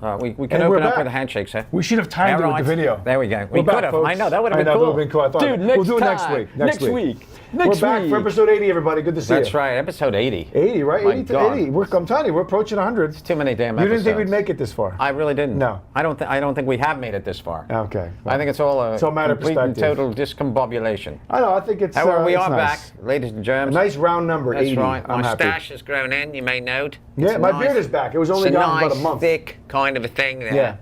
We can open up with a handshake, sir. We should have timed it with the video. There we go. We could have. I know, that would have been cool. That would have been cool. I thought Dude, we'll do it next week. Next week. We're back for episode 80, everybody. Good to see you. That's right, episode 80. 80, right? My 80 to God. 80. I'm telling you, we're approaching 100. It's too many damn You episodes. didn't think we'd make it this far? I really didn't. No. I don't think we have made it this far. Okay. Well, I think it's all a matter of complete and perspective. total discombobulation. I know. I think it's. However, we it's are nice. back, ladies and germs. A nice round number, That's 80. right. I'm My happy. stash has grown in, you may note. Yeah, It's my nice. beard is back. It was only It's a gone nice, about a month. thick kind of a thing there. Yeah.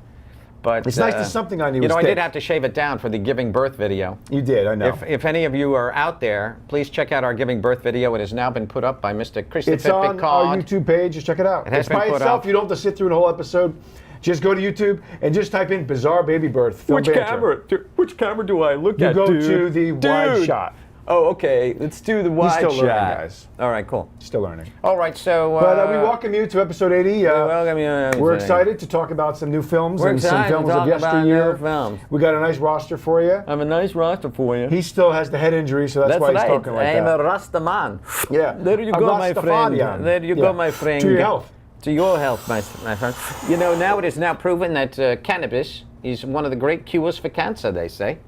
But it's nice that something on you know, was I thick. did have to shave it down for the giving birth video. You did, I know. If any of you are out there, please check out our giving birth video. It has now been put up by Mr. Christopher It's on our YouTube page. Just check it out. It has It's been by put itself. up. You don't have to sit through the whole episode. Just go to YouTube and just type in "bizarre baby birth." Film Which Banter. camera? Which camera do I look You at, go dude? to the wide shot. Oh, okay. Let's do the wide still shot. learning, guys. All right, cool. Still learning. All right, so. But we welcome you to episode 80. welcome you. We're excited to talk about some new films We're and some excited to films of talk about yesteryear. new films. We got a nice roster for you. I have a nice roster for you. He still has the head injury, so that's why he's right. talking like I'm that. a Rasta man. Yeah. There you A go, my friend. Rastafarian. There you go, my friend. To your health. To your health, my friend. You know, now it is now proven that cannabis is one of the great cures for cancer, they say.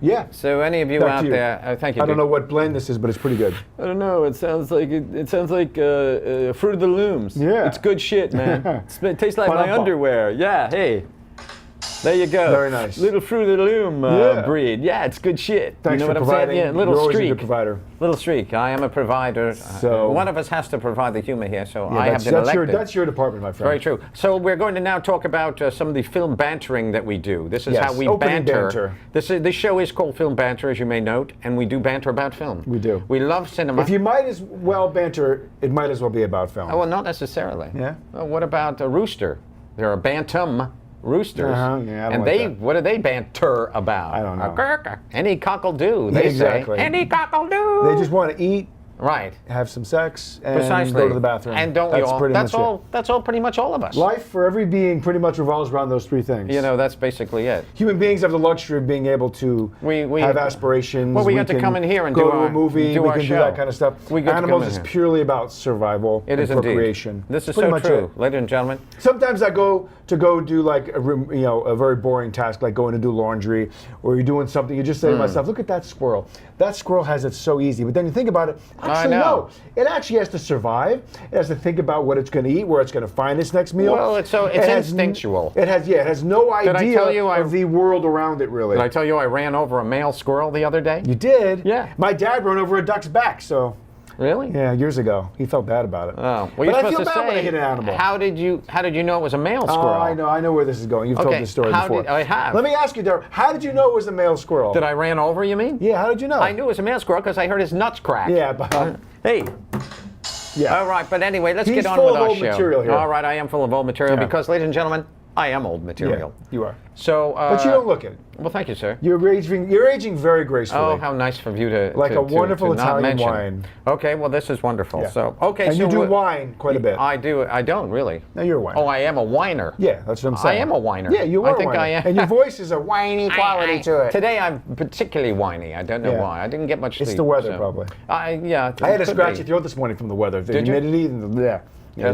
Yeah. So any of you Back out to you. there, thank you. I don't dude. know what blend this is, but it's pretty good. I don't know. It sounds like Fruit of the Looms. Yeah. It's good shit, man. It tastes like my Ba-dum-bum. underwear. Yeah. Hey. There you go. Very nice. Little Fruit of the Loom Yeah. breed. Yeah, it's good shit. Thanks you know for what providing. I'm saying? Yeah, little You're always a streak. good provider. Little streak. I am a provider. So- one of us has to provide the humor here, so Yeah, I have been that's elected. that's your department, my friend. Very true. So we're going to now talk about some of the film bantering that we do. This is Yes, how we opening banter. banter. This show is called Film Banter, as you may note, and we do banter about film. We do. We love cinema. If you might as well banter, it might as well be about film. Oh, well, not necessarily. Yeah? Well, what about a rooster? There are bantam roosters. Yeah, I don't and like they, that. what do they banter about? I don't know. Any cockle-do, they exactly. say. Any cockle-do. They just want to eat, Right. have some sex, and Precisely. go to the bathroom. And don't we that's all? Pretty That's much all. That's all. Pretty much all of us. It. Life for every being pretty much revolves around those three things. You know, that's basically it. Human beings have the luxury of being able to We have aspirations. Well, we got to can come in here and go do to our a movie. do we our can show. do that kind of stuff. We get to come Animals in is here. purely about survival It and is indeed. procreation. This is Pretty so much true, it. ladies and gentlemen. Sometimes I go do like a very boring task, like going to do laundry, or you're doing something. You just say to myself, "Look at that squirrel. That squirrel has it so easy." But then you think about it. Actually, know. no. It actually has to survive. It has to think about what it's going to eat, where it's going to find its next meal. Well, it's instinctual. It has no I idea tell you of the world around it, really. Did I tell you I ran over a male squirrel the other day? You did? Yeah. My dad ran over a duck's back, so Really? yeah, years ago. He felt bad about it. Oh, well, but you're I supposed feel to bad when I say. hit an animal. How did you know it was a male Oh, squirrel? I know where this is going. You've told Okay, this story how before. did- I have. Let me ask you, Darryl, how did you know it was a male squirrel? That I ran over, you mean? Yeah, how did you know? I knew it was a male squirrel because I heard his nuts crack. Yeah, but Hey. yeah. All right, but anyway, let's He's get on full with of our old show. material here. All right, I am full of old material Yeah. because, ladies and gentlemen, I am old Yeah, material. you are. So, But you don't look it. Well, thank you, sir. You're aging very gracefully. Oh, how nice of you to Like to- a wonderful to not Italian mention. wine. Okay, well, this is wonderful. Yeah. So, okay, And so you do what- wine quite a bit. I do. I don't really. No, you're a whiner. Oh, I am a whiner. Yeah, that's what I'm saying. I am a whiner. Yeah, you are I think a whiner. I am. And your voice is a whiny quality to it. Today I'm particularly whiny. I don't know Yeah. why. I didn't get much sleep. It's the weather, so- probably. Yeah. I had a could scratchy be. throat this morning from the weather. The Did you? humidity, and it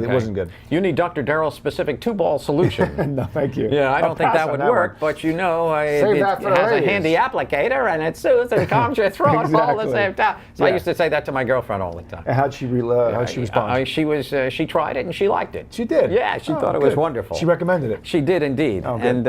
Okay. wasn't good. You need Dr. Darrell's specific two-ball solution. No, thank you. Yeah, I I'll don't think pass that on would work, one. but you know, Save that for it the has a ladies. handy applicator and it soothes and calms your throat all at the Exactly. same time. So I Yeah. used to say that to my girlfriend all the time. And how'd she respond? She tried it and she liked it. She did? Yeah, she Oh, thought it was good. wonderful. She recommended it. She did indeed. Oh, good.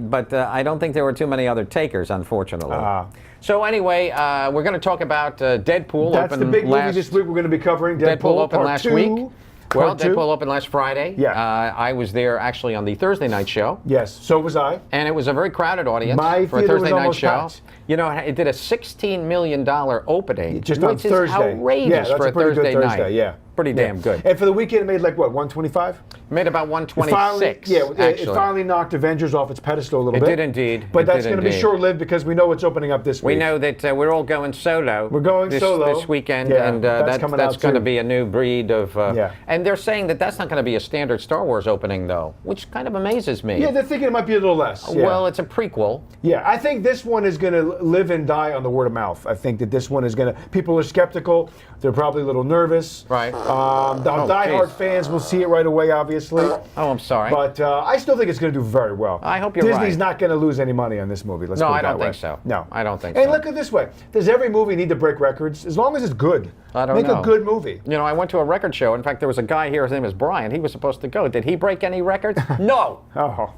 But I don't think there were too many other takers, unfortunately. Ah. So anyway, we're going to talk about Deadpool. That's the big movie this week we're going to be covering. Deadpool opened Part last 2. week. Well, Part 2. Deadpool opened last Friday. Yeah. I was there actually on the Thursday night show. Yes, so was I. And it was a very crowded audience My for a theater was Thursday night almost show. packed. You know, it did a $16 million opening, Just on which is Thursday. outrageous Yeah, that's for a pretty good Thursday Thursday, night. yeah. Pretty damn good. And for the weekend, it made like what, 125? Made about 126. It actually. finally knocked Avengers off its pedestal a little It bit. did indeed. But It that's did going to be indeed. short-lived because we know it's opening up this week. We know that we're all going solo. We're going solo. this weekend, Yeah, and that's coming that's out going to too. be a new breed of. Yeah. And they're saying that that's not going to be a standard Star Wars opening, though, which kind of amazes me. Yeah, they're thinking it might be a little less. Yeah. Well, it's a prequel. Yeah, I think this one is going to live and die on the word of mouth. I think that this one is going to. People are skeptical. They're probably a little nervous. Right. diehard fans will see it right away, obviously. Oh, I'm sorry. But I still think it's going to do very well. I hope you're right. Disney's not going to lose any money on this movie. Let's put it that way. No, I don't think so. No, I don't think so. so. And look at it this way: does every movie need to break records? As long as it's good, I don't make know. a good movie. You know, I went to a record show. In fact, there was a guy here. His name is Brian. He was supposed to go. Did he break any records? No. Oh,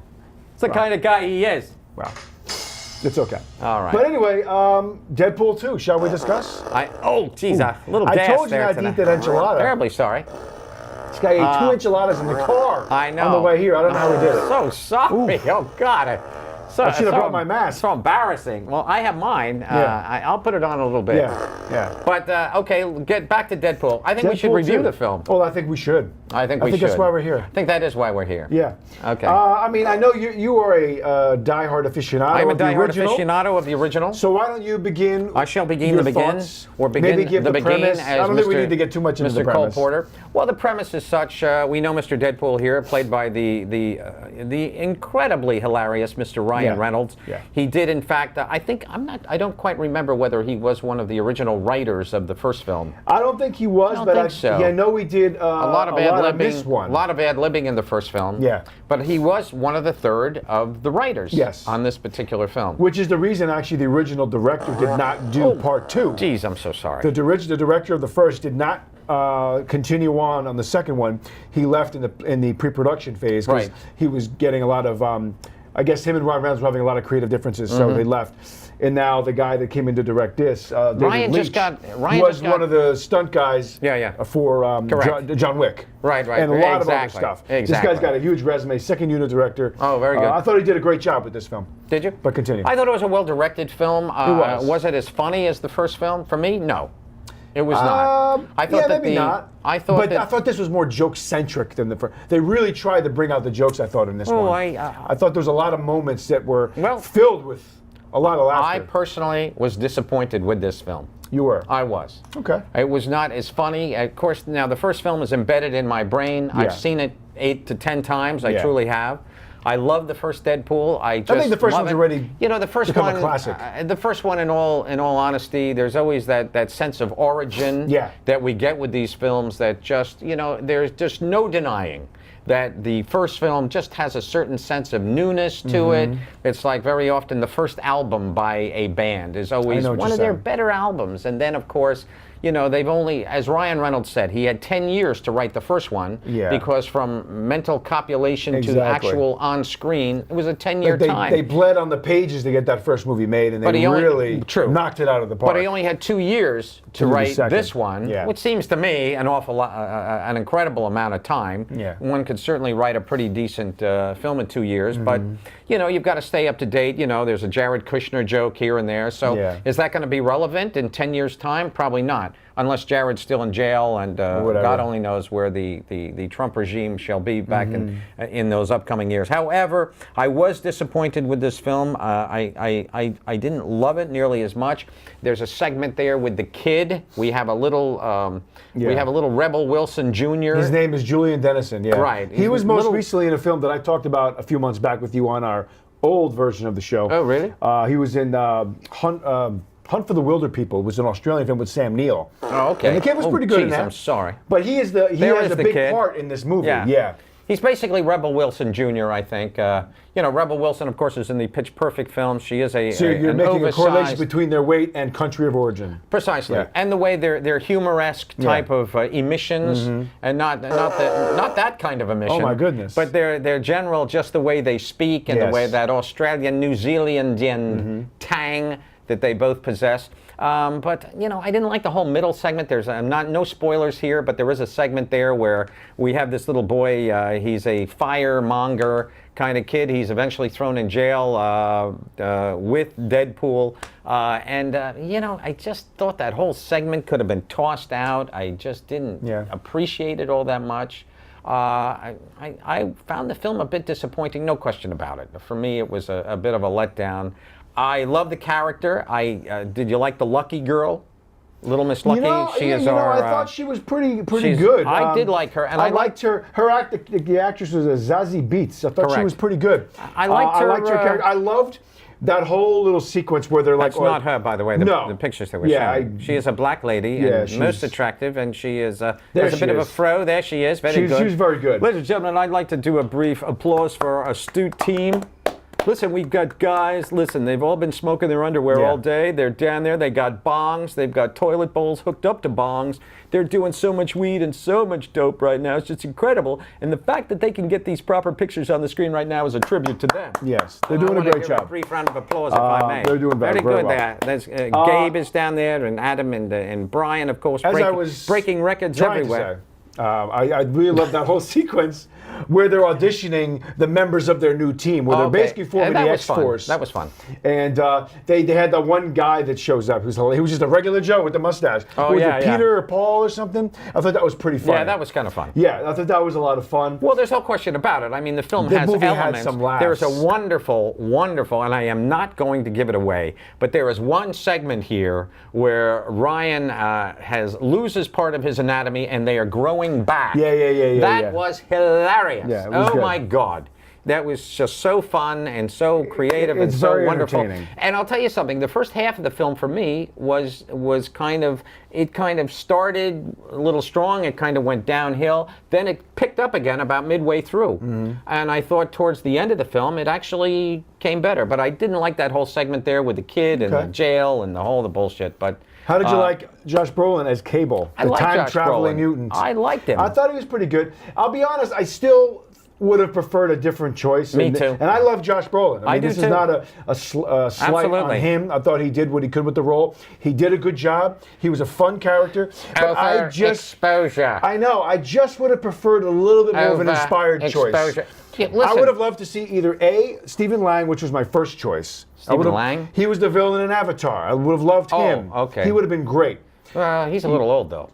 It's the kind of guy he is. well, it's okay. All right. But anyway, Deadpool 2. Shall we discuss? Geez, a little I gas told you there not to tonight. eat that enchilada. Terribly sorry. This guy ate 2 enchiladas in the car. I know. On the way here. I don't know how he did it. So sorry. Oh, God. I should have brought my mask. So embarrassing. Well, I have mine. Yeah. I'll put it on a little bit. Yeah. But, okay, get back to Deadpool. I think we should Deadpool review 2. the film. Well, I think we should. I think we should. that's why we're here. I think that is why we're here. Yeah. Okay. I mean, I know you are a diehard aficionado I'm a of the diehard original. aficionado of the original. So why don't you begin? I shall begin your the begin, thoughts, or begin maybe give the the begin premise. as I don't think we Mr. need to get too much into the Mr. Cole premise. Porter. Well, the premise is such. We know Mr. Deadpool here, played by the incredibly hilarious Mr. Ryan Reynolds. Yeah. He did, in fact. I don't quite remember whether he was one of the original writers of the first film. I don't think he was, I don't but think so. I know he did A lot of ad-libbing. this one. A lot of ad-libbing in the first film. Yeah. But he was one of the third of the writers. Yes. On this particular film. Which is the reason, actually, the original director did not do part 2. Geez, I'm so sorry. The director of the first did not continue on the second one. He left in the pre-production phase because he was getting a lot of. I guess him and Ryan Reynolds were having a lot of creative differences, so they left. And now the guy that came in to direct this, David Leitch, was one of the stunt guys for John Wick. Right. And a lot of other stuff. Exactly. This guy's got a huge resume, second unit director. Oh, very good. I thought he did a great job with this film. Did you? But continue. I thought it was a well-directed film. It was. Was it as funny as the first film? For me, no. It was not. I thought maybe not. I thought this was more joke-centric than the first. They really tried to bring out the jokes, I thought, in this one. I thought there was a lot of moments that were filled with a lot of laughter. I personally was disappointed with this film. You were? I was. Okay. It was not as funny. Of course, now the first film is embedded in my brain. Yeah. I've seen it 8 to 10 times. I truly have. I love the first Deadpool. I think the first one's already the first become one, a classic. The first one, in all honesty, there's always that sense of origin that we get with these films that just, there's just no denying that the first film just has a certain sense of newness to it. It's like very often the first album by a band is always one of their better albums. And then, of course, they've only, as Ryan Reynolds said, he had 10 years to write the first one because from mental copulation to actual on-screen, it was a 10-year time. They bled on the pages to get that first movie made, and they really knocked it out of the park. But he only had 2 years to write this one, which seems to me an awful lot, an incredible amount of time. One could certainly write a pretty decent film in 2 years, but you've got to stay up to date. There's a Jared Kushner joke here and there. So is that going to be relevant in 10 years' time? Probably not. Unless Jared's still in jail, and God only knows where the Trump regime shall be back in those upcoming years. However, I was disappointed with this film. I didn't love it nearly as much. There's a segment there with the kid. We have a little Rebel Wilson Jr. His name is Julian Dennison. Yeah, right. He was most recently in a film that I talked about a few months back with you on our old version of the show. Oh, really? He was in Hunt for the Wilder People. It was an Australian film with Sam Neill. Oh, okay. And the kid was pretty good in that. I'm sorry. But he has a big part in this movie. Yeah. He's basically Rebel Wilson Jr., I think. Rebel Wilson, of course, is in the Pitch Perfect film. She is So you're making a correlation between their weight and country of origin. Precisely. Yeah. And the way they're humoresque type of emissions, and not that kind of emission. Oh, my goodness. But they're general, just the way they speak and the way that Australian, New Zealandian tang that they both possess. But I didn't like the whole middle segment. There's no spoilers here, but there is a segment there where we have this little boy. He's a firemonger kind of kid. He's eventually thrown in jail with Deadpool. I just thought that whole segment could have been tossed out. I just didn't appreciate it all that much. I found the film a bit disappointing, no question about it. For me, it was a bit of a letdown. I love the character. Did you like the Lucky girl? Little Miss Lucky? I thought she was pretty good. I did like her. And I liked her. The actress was Zazie Beetz. I thought she was pretty good. I liked her. I liked her character. I loved that whole little sequence where they're That's like, not her, by the way. The pictures that we're showing. She is a black lady and most attractive, and she is. There's a bit of a fro. There she is. Very good. She's very good. Ladies and gentlemen, I'd like to do a brief applause for our astute team. Listen, we've got guys, they've all been smoking their underwear all day. They're down there. They got bongs. They've got toilet bowls hooked up to bongs. They're doing so much weed and so much dope right now. It's just incredible. And the fact that they can get these proper pictures on the screen right now is a tribute to them. Yes, they're doing a great job. A brief round of applause, if I may. They're doing very good well. there. There's, Gabe is down there, and Adam and Brian, of course, breaking records everywhere. I really love that whole sequence where they're auditioning the members of their new team, where they're basically forming the X-Force. That was fun. And they had that one guy that shows up he was just a regular Joe with the mustache. Was it Peter or Paul or something? I thought that was pretty fun. Yeah, that was kind of fun. Yeah, I thought that was a lot of fun. Well, there's no question about it. I mean, the film has elements. Had some laughs. There's a wonderful, and I am not going to give it away, but there is one segment here where Ryan loses part of his anatomy and they are growing back. Yeah. That was hilarious. Yeah, it was good. My God. That was just so fun and so creative and so wonderful. And I'll tell you something, the first half of the film for me was kind of started a little strong, it kind of went downhill, then it picked up again about midway through. And I thought towards the end of the film it actually came better, but I didn't like that whole segment there with the kid and the jail and the bullshit. But how did you like Josh Brolin as Cable, the time-traveling mutant? I liked him. I thought he was pretty good. I'll be honest, I still would have preferred a different choice. Me too. And I love Josh Brolin. I mean, this do too. is not a slight on him. I thought he did what he could with the role. He did a good job. He was a fun character. But exposure. I know. I just would have preferred a little bit more of an inspired choice. Yeah, I would have loved to see either Stephen Lang, which was my first choice. Stephen Lang? He was the villain in Avatar. I would have loved him. Okay. He would have been great. He's a little old, though.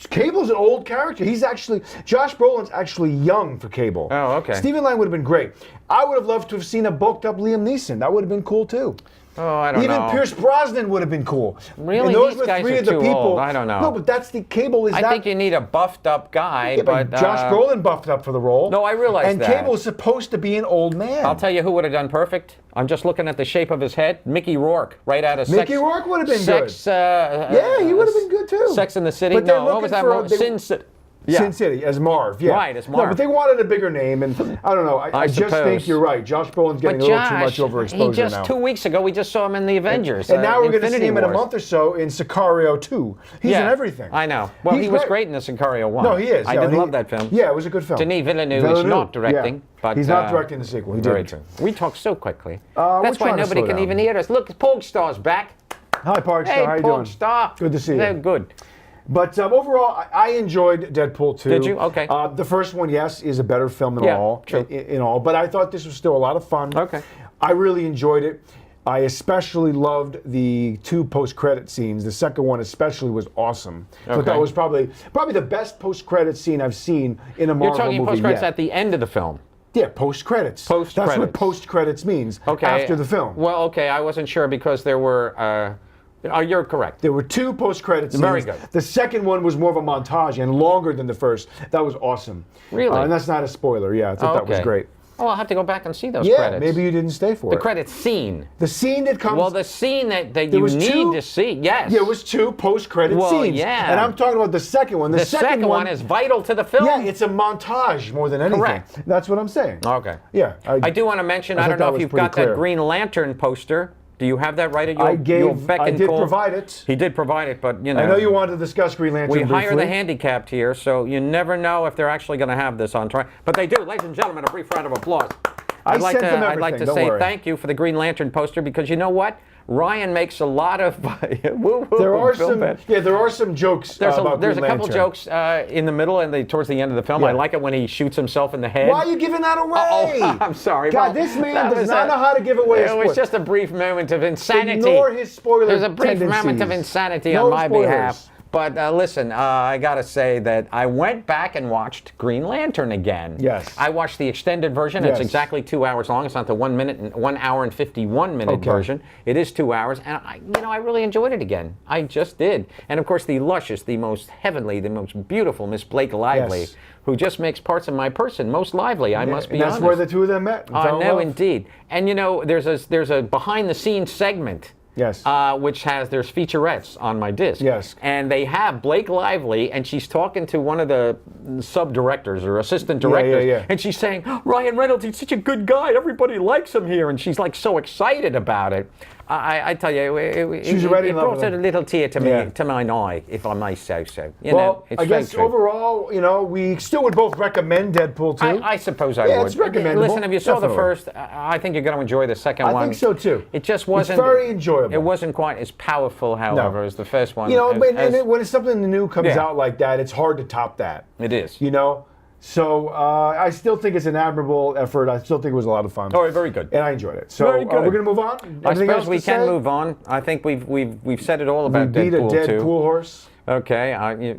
Cable's an old character. Josh Brolin's actually young for Cable. Oh, okay. Stephen Lang would have been great. I would have loved to have seen a bulked up Liam Neeson. That would have been cool, too. Oh, I don't know. Even Pierce Brosnan would have been cool. Really? And those These were guys three are of the too people. old. I don't know. No, but that's the Cable is I think you need a buffed up guy, yeah, but Josh Brolin buffed up for the role. No, I realize that. And Cable is supposed to be an old man. I'll tell you who would have done perfect. I'm just looking at the shape of his head. Mickey Rourke, right out of Mickey Rourke would have been good. Yeah, he would have been good too. Sex in the City. But no, what was that? Sin City. Sin City as Marv, yeah. Right, as Marv. No, but they wanted a bigger name, and I don't know. I just think you're right. Josh Brolin's getting a little too much overexposure now. 2 weeks ago, we just saw him in the Avengers. And now we're going to see him in a month or so in Sicario 2. He's in everything. I know. Well, he was great in the Sicario 1. No, he is. I did love that film. Yeah, it was a good film. Denis Villeneuve is not directing. But, he's not directing the sequel. He very didn't. true. We talk so quickly. That's why nobody can even hear us. Look, Porgstar's back. Hi, Porgstar. Hey, how you doing? Porgstar. Good to see you. They're good. But overall, I enjoyed Deadpool 2. Did you? Okay. The first one, yes, is a better film in all. But I thought this was still a lot of fun. Okay. I really enjoyed it. I especially loved the 2 post-credit scenes. The second one especially was awesome. I thought that was probably the best post-credit scene I've seen in a Marvel movie. You're talking post-credits at the end of the film. Yeah, post-credits. That's what post-credits means. Okay. After the film. Well, okay, I wasn't sure because there were... you're correct. There were 2 post-credit scenes. Very good. The second one was more of a montage and longer than the first. That was awesome. Really? And that's not a spoiler. Yeah, I thought that was great. Oh, I'll have to go back and see those credits. credits. Maybe you didn't stay for it. The credit scene. The scene that comes... Well, the scene that you need to see, yes. Yeah, it was 2 post-credit scenes. Yeah. And I'm talking about the second one. The second one is vital to the film. Yeah, it's a montage more than anything. Correct. That's what I'm saying. Okay. Yeah. I do want to mention, I don't know if you've got that Green Lantern poster. Do you have that right at your beck and call? I did provide it. He did provide it, but you know. I know you wanted to discuss Green Lantern briefly. We hire the handicapped here, so you never know if they're actually going to have this on trial. But they do. Ladies and gentlemen, a brief round of applause. I'd like to say thank you for the Green Lantern poster because you know what? Ryan makes a lot of. There are some jokes. There's a couple jokes in the middle and towards the end of the film. I like it when he shoots himself in the head. Why are you giving that away? Oh, I'm sorry. God, this man does not know how to give away. It was just a brief moment of insanity. Ignore his spoiler There's a brief tendencies. moment of insanity on my behalf. But listen, I got to say that I went back and watched Green Lantern again. Yes. I watched the extended version. Yes. It's exactly 2 hours long. It's not the 1 hour and 51 minute version. It is 2 hours, and I really enjoyed it again. I just did. And of course, the luscious, the most heavenly, the most beautiful Miss Blake Lively, who just makes parts of my person most lively. I must be honest. That's where the two of them met. No, indeed. And there's a behind the scenes segment. Yes. Which there's featurettes on my disc. Yes. And they have Blake Lively, and she's talking to one of the sub-directors or assistant directors. Yeah. And she's saying, Ryan Reynolds, he's such a good guy. Everybody likes him here. And she's like so excited about it. I tell you, it brought a little tear to me, to my eye, if I may say so. I guess overall, we still would both recommend Deadpool 2. I suppose I would. It's recommendable. Listen, if you saw the first, I think you're going to enjoy the second one. I think so too. It just wasn't. It's very enjoyable. It wasn't quite as powerful, however, as the first one. When something new comes out like that, it's hard to top that. It is. So I still think it's an admirable effort. I still think it was a lot of fun. All right, very good. And I enjoyed it. So very good. We're going to move on. I suppose we can move on. I think we've said it all about Deadpool 2. We beat a dead pool horse. Okay,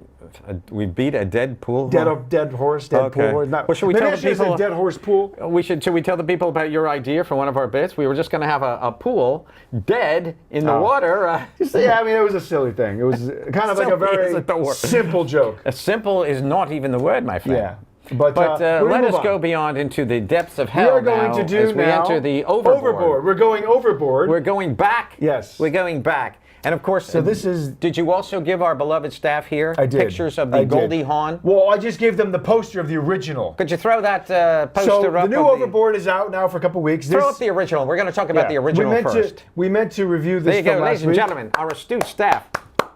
we beat a dead pool. Dead horse, dead pool horse. Well, should we tell the people? A dead horse pool. Should we tell the people about your idea for one of our bits? We were just going to have a pool dead in the water. Yeah, it was a silly thing. It was kind of like a very simple joke. Simple is not even the word, my friend. Yeah. But let us go beyond into the depths of hell. We are going to do as we enter the overboard. We're going overboard. We're going back. Yes. We're going back. And of course, so this is. Did you also give our beloved staff here pictures of the Goldie Hawn? Well, I just gave them the poster of the original. Could you throw that poster so up? The new Overboard is out now for a couple of weeks. Throw up the original. We're going to talk about the original first. We meant to review this. There you go, ladies and gentlemen, our astute staff.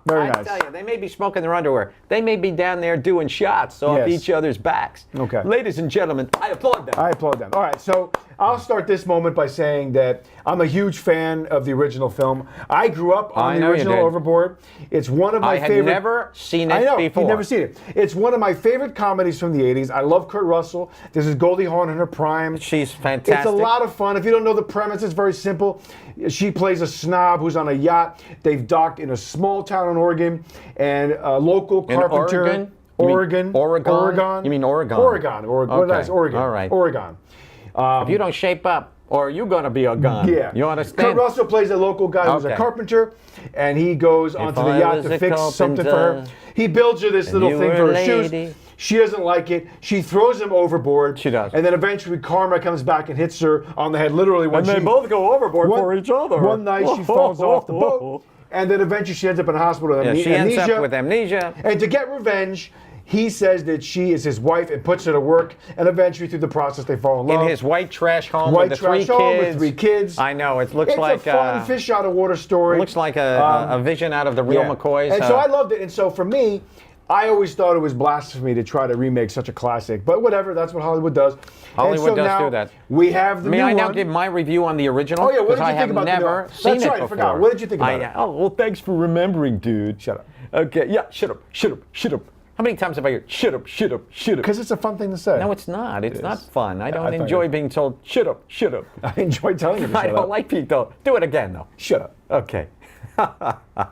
Very nice. I tell you, they may be smoking their underwear. They may be down there doing shots off each other's backs. Okay. Ladies and gentlemen, I applaud them. I applaud them. All right, so I'll start this moment by saying that I'm a huge fan of the original film. I grew up on the original Overboard. It's one of my favorite. I had never seen it before. You've never seen it. It's one of my favorite comedies from the 80s. I love Kurt Russell. This is Goldie Hawn in her prime. She's fantastic. It's a lot of fun. If you don't know the premise, it's very simple. She plays a snob who's on a yacht. They've docked in a small town in Oregon, and a local carpenter. In Oregon? Oregon? You mean Oregon? Oregon. What did I say? Oregon. All right. Oregon. If you don't shape up, or you're going to be a gun. Yeah. You understand? Kurt Russell plays a local guy who's a carpenter, and he goes onto the yacht to fix something for her. He builds her this little thing for her shoes. She doesn't like it. She throws him overboard. She does. And then eventually karma comes back and hits her on the head, literally. And they both go overboard for each other. One night she falls off the boat, and then eventually she ends up in a hospital with amnesia. She ends up with amnesia. And to get revenge, he says that she is his wife and puts her to work, and eventually through the process they fall in love. In his white trash home with the three kids. I know, it looks like it's a fun fish out of water story. Looks like a vision out of the real McCoys. And so I loved it. And so for me, I always thought it was blasphemy to try to remake such a classic. But whatever, that's what Hollywood does. Hollywood does do that. We have the new one. May I now give my review on the original? Oh yeah, what did you think about the new one? That's right, I forgot. What did you think about it? Oh, well, thanks for remembering, dude. Shut up. Okay, yeah, shut up. How many times have I heard, shut up? Because it's a fun thing to say. No, it's not. It's not fun. I don't enjoy being told, shut up. I enjoy telling you to shut up. I don't like people. Do it again, though. Shut up. Okay.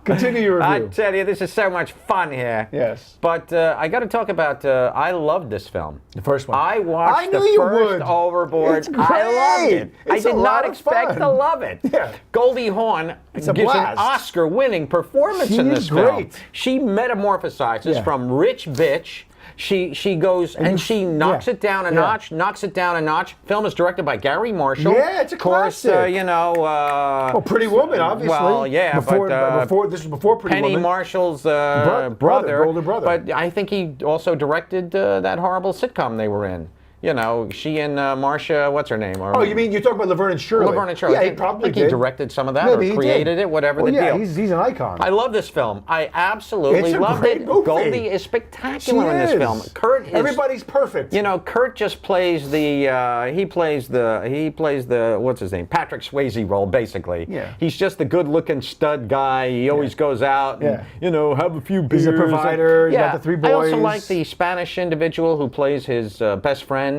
Continue your review. I tell you, this is so much fun here. Yes. But I got to talk about, I loved this film. The first one. I watched the first Overboard. It's great. I loved it. It's I did not expect to love it. Yeah. Goldie Hawn gives an Oscar-winning performance in this film. She metamorphosizes from rich bitch. She goes and she knocks it down a notch. Film is directed by Gary Marshall. Yeah, it's a classic. Of course, Pretty Woman, obviously. Well, yeah, before this was before Pretty Woman. Penny Marshall's brother, older brother. But I think he also directed that horrible sitcom they were in. You know, she and Marcia, what's her name? Oh, you mean you're talking about Laverne and Shirley? Laverne and Shirley. Yeah, he probably did. He directed some of that, Maybe or created it, whatever the deal. He's an icon. I love this film. I absolutely loved it. Movie. Goldie is spectacular in this film. Kurt is, everybody's perfect. You know, Kurt just plays the he plays the what's his name? Patrick Swayze role, basically. Yeah. He's just the good-looking stud guy. He always goes out and have a few beers. He's a provider. He's got the three boys. I also like the Spanish individual who plays his best friend.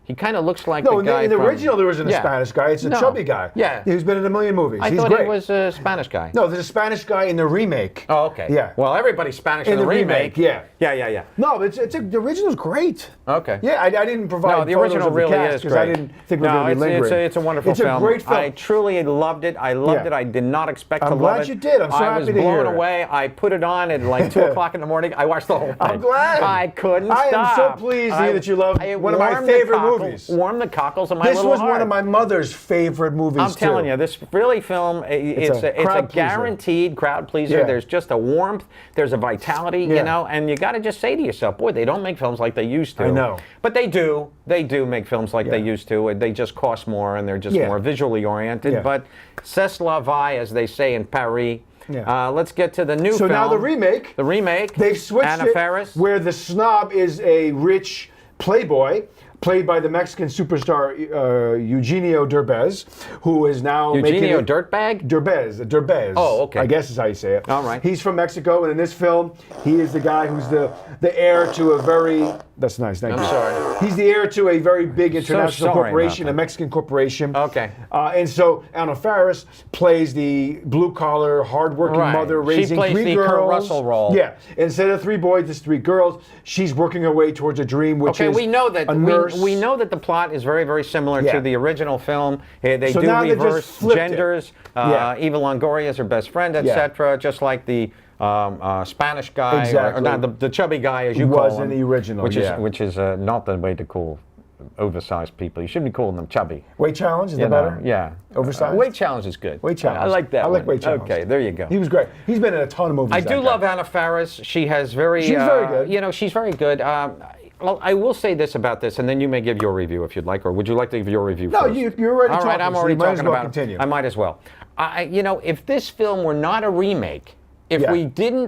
He kind of looks like No, the guy in the from- original there isn't a Yeah. Spanish guy. It's a No. chubby guy. Yeah. He's been in a million movies. I He's thought great. he was a Spanish guy. No, there's a Spanish guy in the remake. Oh, okay. Yeah. Well, everybody's Spanish in the remake. Yeah. Yeah. No, the original's great. Okay. Yeah, I didn't provide No, the photos original of the really cast is because great. I didn't think we were No, going to be lingering. it's a wonderful It's film. a great film. I truly loved it. I loved it. I did not expect to I'm love it. glad you did. I'm so I happy was to hear blown it. away. I put it on at like 2 o'clock in the morning. I watched the whole thing. I'm glad. I couldn't I stop. am so pleased to hear that you love it one of my warmed the favorite cockles- movies. Warmed the cockles of my This little was heart. one of my mother's favorite movies, I'm telling you, this really film, it's a a crowd pleaser. guaranteed crowd pleaser. Yeah. There's just a warmth, there's a vitality, Yeah. you know, and you got to just say to yourself, boy, they don't make films like they used to. I know. But they do. They do make films like they Yeah. used to. They just cost more and they're just Yeah. more visually oriented. Yeah. But c'est la vie, as they say in Paris. Yeah. Let's get to the new So film. now the remake. The remake. They've switched Anna it Faris. where the snob is a rich playboy, played by the Mexican superstar Eugenio Derbez, who is now making Eugenio it, Dirtbag? Derbez. Oh, okay. I guess is how you say it. All right. He's from Mexico, and in this film, he is the guy who's the heir to a very. That's nice. Thank you. I'm sorry. He's the heir to a very big international sorry corporation, about a that. Mexican corporation. Okay. And so Anna Faris plays the blue-collar, hard-working Right. mother She raising plays three the girls. Kurt Russell role. Yeah. Instead of 3 boys, it's 3 girls. She's working her way towards a dream, which Okay, is we know that a nurse. we know that the plot is very, very similar Yeah. to the original film. They So do now they've just reverse flipped it. genders. Yeah. Eva Longoria is her best friend, etc. Just like the Spanish guy, Exactly. or not the chubby guy, as you Was call him, in the original, which yeah. is not the way to call oversized people. You shouldn't be calling them chubby. Weight challenge, is You that know? better? Yeah. Oversized? Weight challenge is good. Weight challenge. I like that. I like one. weight challenge. Okay, there you go. He was great. He's been in a ton of movies. I that do guy. love Anna Faris. She has very. She's very good. You know, she's very good. Well, I will say this about this, and then you may give your review if you'd like, or would you like to give your review No, first? you're already All right, talking, I'm so already you might as talking well about continue. it. I might as well. You know, if this film were not a remake, if Yeah.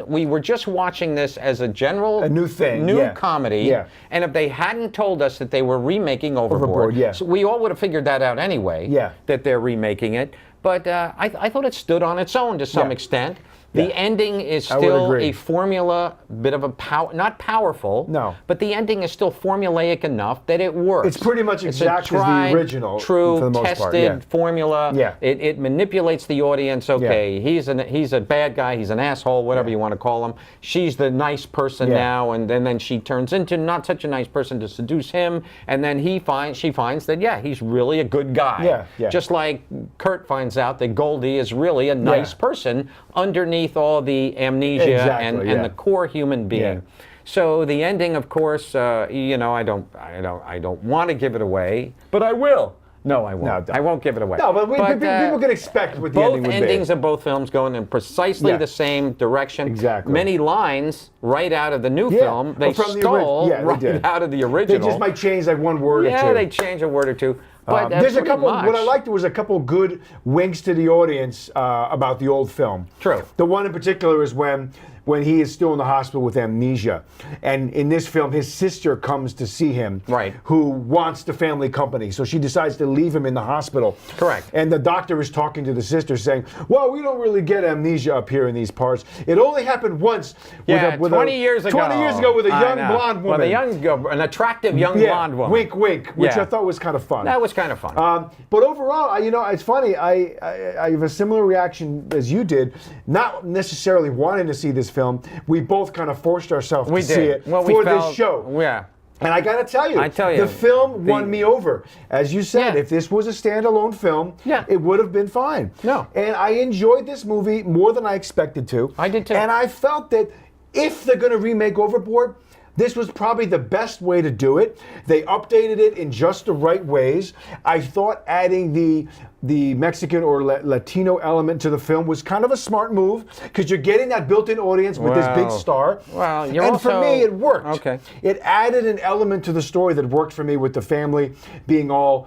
we were just watching this as a general, A new thing, new yeah. comedy, Yeah. and if they hadn't told us that they were remaking Overboard, yeah. so we all would have figured that out anyway, Yeah. that they're remaking it. But I thought it stood on its own to some Yeah. extent. Yeah. The ending is I would still agree. a formula, bit of a not powerful. No. But the ending is still formulaic enough that it works. It's pretty much It's a exact as the tried, original, true, for the most tested part, yeah. formula. Yeah. It manipulates the audience. Okay, he's a bad guy. He's an asshole. Whatever you want to call him. She's the nice person Yeah. now, and then she turns into not such a nice person to seduce him, and then she finds that he's really a good guy. Yeah, yeah. Just like Kurt finds out that Goldie is really a nice person underneath all the amnesia Exactly, and yeah. the core human being. Yeah. So the ending, of course, you know, I don't want to give it away, but I will. No, I won't. No, I won't give it away. No, but people can expect what the ending would both be. endings of both films going in precisely Yeah. the same direction. Exactly. Many lines right out of the new Yeah. film they Or from the stole they right did. out of the They original. just might change like one word or two. yeah, they change a word or two. But There's a pretty couple. much. What I liked was a couple good winks to the audience about the old film. True. The one in particular is when he is still in the hospital with amnesia, and in this film, his sister comes to see him. Right. Who wants the family company, so she decides to leave him in the hospital. Correct. And the doctor is talking to the sister, saying, "Well, we don't really get amnesia up here in these parts. It only happened once. Yeah, 20 years ago. 20 years ago with a I young know. blonde woman. Well, an attractive young Yeah, blonde woman. wink, wink, which Yeah. I thought was kind of fun. That was kind of fun. But overall, you know, it's funny. I have a similar reaction as you did, not necessarily wanting to see this film. We both kind of forced ourselves we to did. see it Well, for we felt, this show. Yeah. And I got to tell you, I tell you, the film won me over. As you said, Yeah. if this was a standalone film, Yeah. it would have been fine. No. And I enjoyed this movie more than I expected to. I did too. And I felt that if they're going to remake Overboard, this was probably the best way to do it. They updated it in just the right ways. I thought adding the Mexican or Latino element to the film was kind of a smart move because you're getting that built-in audience with this big star. Well, you're and for also- me, it worked. Okay. It added an element to the story that worked for me with the family being all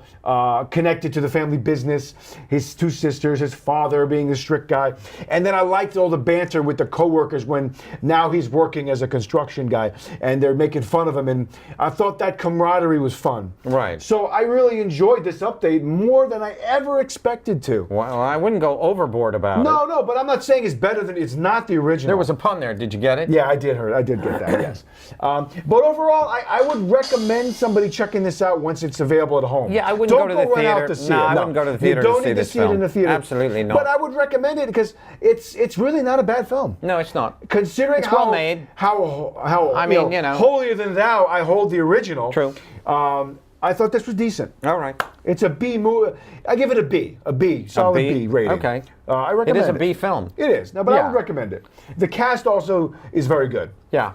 connected to the family business, his 2 sisters, his father being the strict guy. And then I liked all the banter with the coworkers when now he's working as a construction guy. And and they're making fun of him, and I thought that camaraderie was fun. Right. So I really enjoyed this update more than I ever expected to. Well, I wouldn't go overboard about it. No, but I'm not saying it's better than, it's not the original. There was a pun there. Did you get it? Yeah, I did get that, yes. But overall, I would recommend somebody checking this out once it's available at home. Yeah, I wouldn't go to the run theater. Out to see No, it. I wouldn't go to the theater to see this You don't need to see it in the theater. Absolutely not. But I would recommend it because it's really not a bad film. No, it's not. Considering It's how well made. How I mean, you know. holier than thou I hold the original. True. I thought this was decent. All right. It's a B movie. I give it a B, solid B rating. Okay. I recommend it. It is a B film. It is. No, but I Yeah. would recommend it. The cast also is very good. Yeah.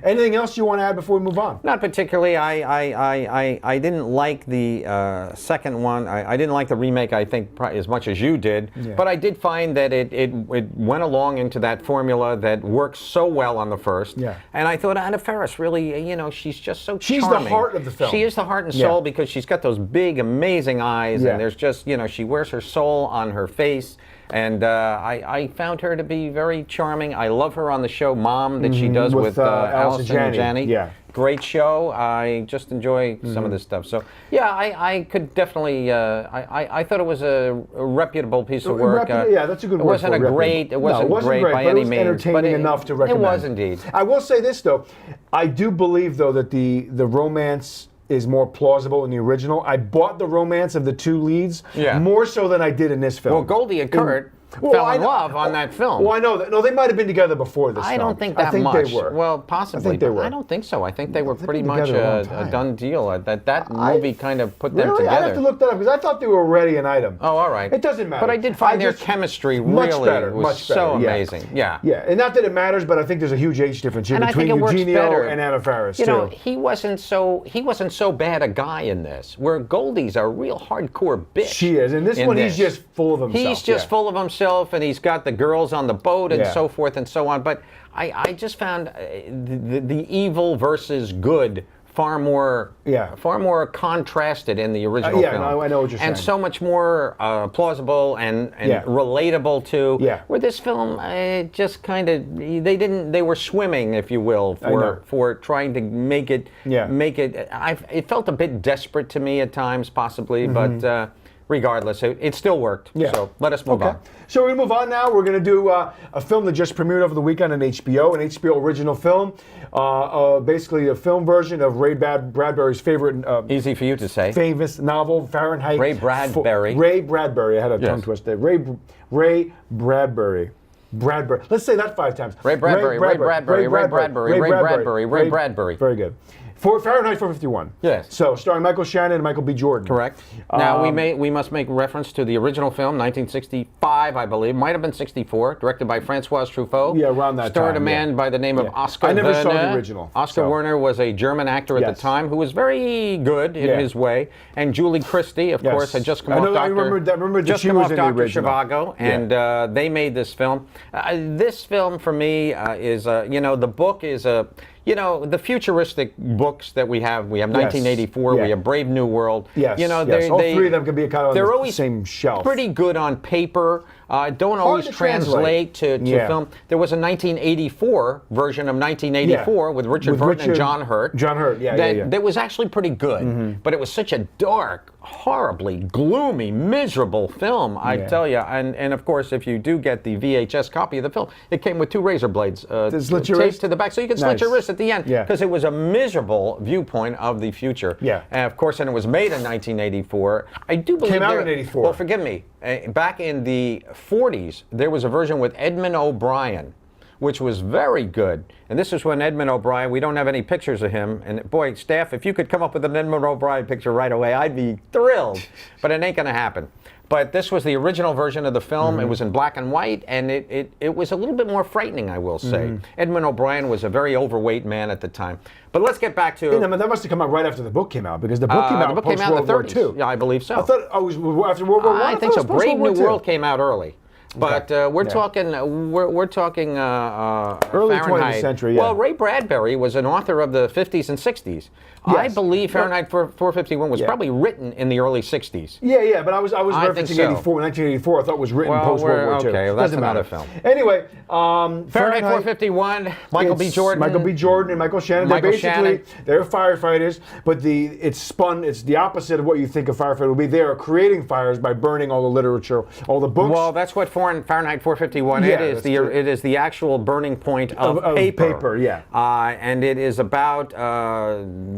Anything else you want to add before we move on? Not particularly. I didn't like the second one. I didn't like the remake, I think, as much as you did. Yeah. But I did find that it went along into that formula that works so well on the first. Yeah. And I thought Anna Faris really, she's just so She's charming. the heart of the film. She is the heart and soul Yeah. because she's got those big, amazing eyes. Yeah. And there's just, she wears her soul on her face. And I found her to be very charming. I love her on the show Mom that she does with Allison and Janney. Yeah. Great show. I just enjoy some of this stuff. So, yeah, I could definitely. I thought it was a reputable piece of work. Yeah, that's a good word. It wasn't reputable. it wasn't great by but any it was means. entertaining But enough to recommend. It was indeed. I will say this though, I do believe though that the romance is more plausible in the original. I bought the romance of the two leads more so than I did in this film. Well, Goldie and Kurt fell in love on that film. Well, I know that. No, they might have been together before this film. I don't think that I think much. they were. Well, possibly. I think they but were. I don't think so. I think they were They've pretty been much together a long a time. done deal. That movie kind of put them Really? together. I have to look that up because I thought they were already an item. Oh, all right. It doesn't matter. But I did find their chemistry much really better, was much better, so yeah. amazing. Yeah. Yeah, and not that it matters, but I think there's a huge age difference here And I between think it works Eugenio better. and Anna Faris You know, too. he wasn't so bad a guy in this. Where Goldie's a real hardcore bitch. She is. In this one, he's just full of himself. He's just full of himself, and he's got the girls on the boat and so forth and so on. But I just found the evil versus good far more contrasted in the original film. No, I know what you're saying. And so much more plausible and relatable too. Yeah. Where this film just kind of they were swimming, if you will, for trying to make it. It felt a bit desperate to me at times, possibly, but. Regardless, it still worked. Yeah. So let us move on. So we're going to move on now. We're going to do a film that just premiered over the weekend on HBO, an HBO original film. Basically a film version of Ray Bradbury's favorite... Easy for you to say. Famous novel, Fahrenheit... Ray Bradbury. Ray Bradbury. I had a tongue twist there. Ray Bradbury. Let's say that 5 times. Ray Bradbury. Very good. For Fahrenheit 451. Yes. So, starring Michael Shannon and Michael B. Jordan. Correct. Now, we must make reference to the original film, 1965, I believe. Might have been 64, directed by Francois Truffaut. Yeah, around that time. Starred a man by the name of Oscar Werner. I never saw the original. Oscar Werner was a German actor at the time who was very good in his way. And Julie Christie, of course, had just come off I remember that she was in the original. Zhivago, and they made this film. This film, for me, is, the book is a... the futuristic books that we have 1984, we have Brave New World. Yes, all three of them can be kind of on the same shelf. Pretty good on paper. Don't always translate to film. There was a 1984 version of 1984 with Richard Burton and John Hurt. That was actually pretty good, but it was such a dark, horribly gloomy, miserable film, I tell you. And of course, if you do get the VHS copy of the film, it came with 2 razor blades taped to the back, so you could slit your wrist at the end, because it was a miserable viewpoint of the future. And of course, and it was made in 1984. I do believe came out in 84. Well, forgive me. Back in the 40s, there was a version with Edmund O'Brien, which was very good. And this is when Edmund O'Brien, we don't have any pictures of him. And boy, staff, if you could come up with an Edmund O'Brien picture right away, I'd be thrilled. But it ain't going to happen. But this was the original version of the film. It was in black and white, and it was a little bit more frightening, I will say. Edmund O'Brien was a very overweight man at the time. But let's get back to... that must have come out right after the book came out, because the book came out post-World War II. Yeah, I believe so. I thought it was after World War I. I think so. Brave New World came out early. But we're talking early Fahrenheit. 20th century. Yeah. Well, Ray Bradbury was an author of the 50s and 60s. Yes. I believe Fahrenheit 451 was probably written in the early 60s. Yeah, but I was referencing 1984. I thought it was written post World War II. Okay, well, that's another film. Anyway, Fahrenheit 451. Michael B. Jordan. And Michael Shannon. They're firefighters, but it's the opposite of what you think a firefighter would be. They are creating fires by burning all the literature, all the books. Well, that's what Fahrenheit 451 it is. It is the actual burning point of paper. And it is about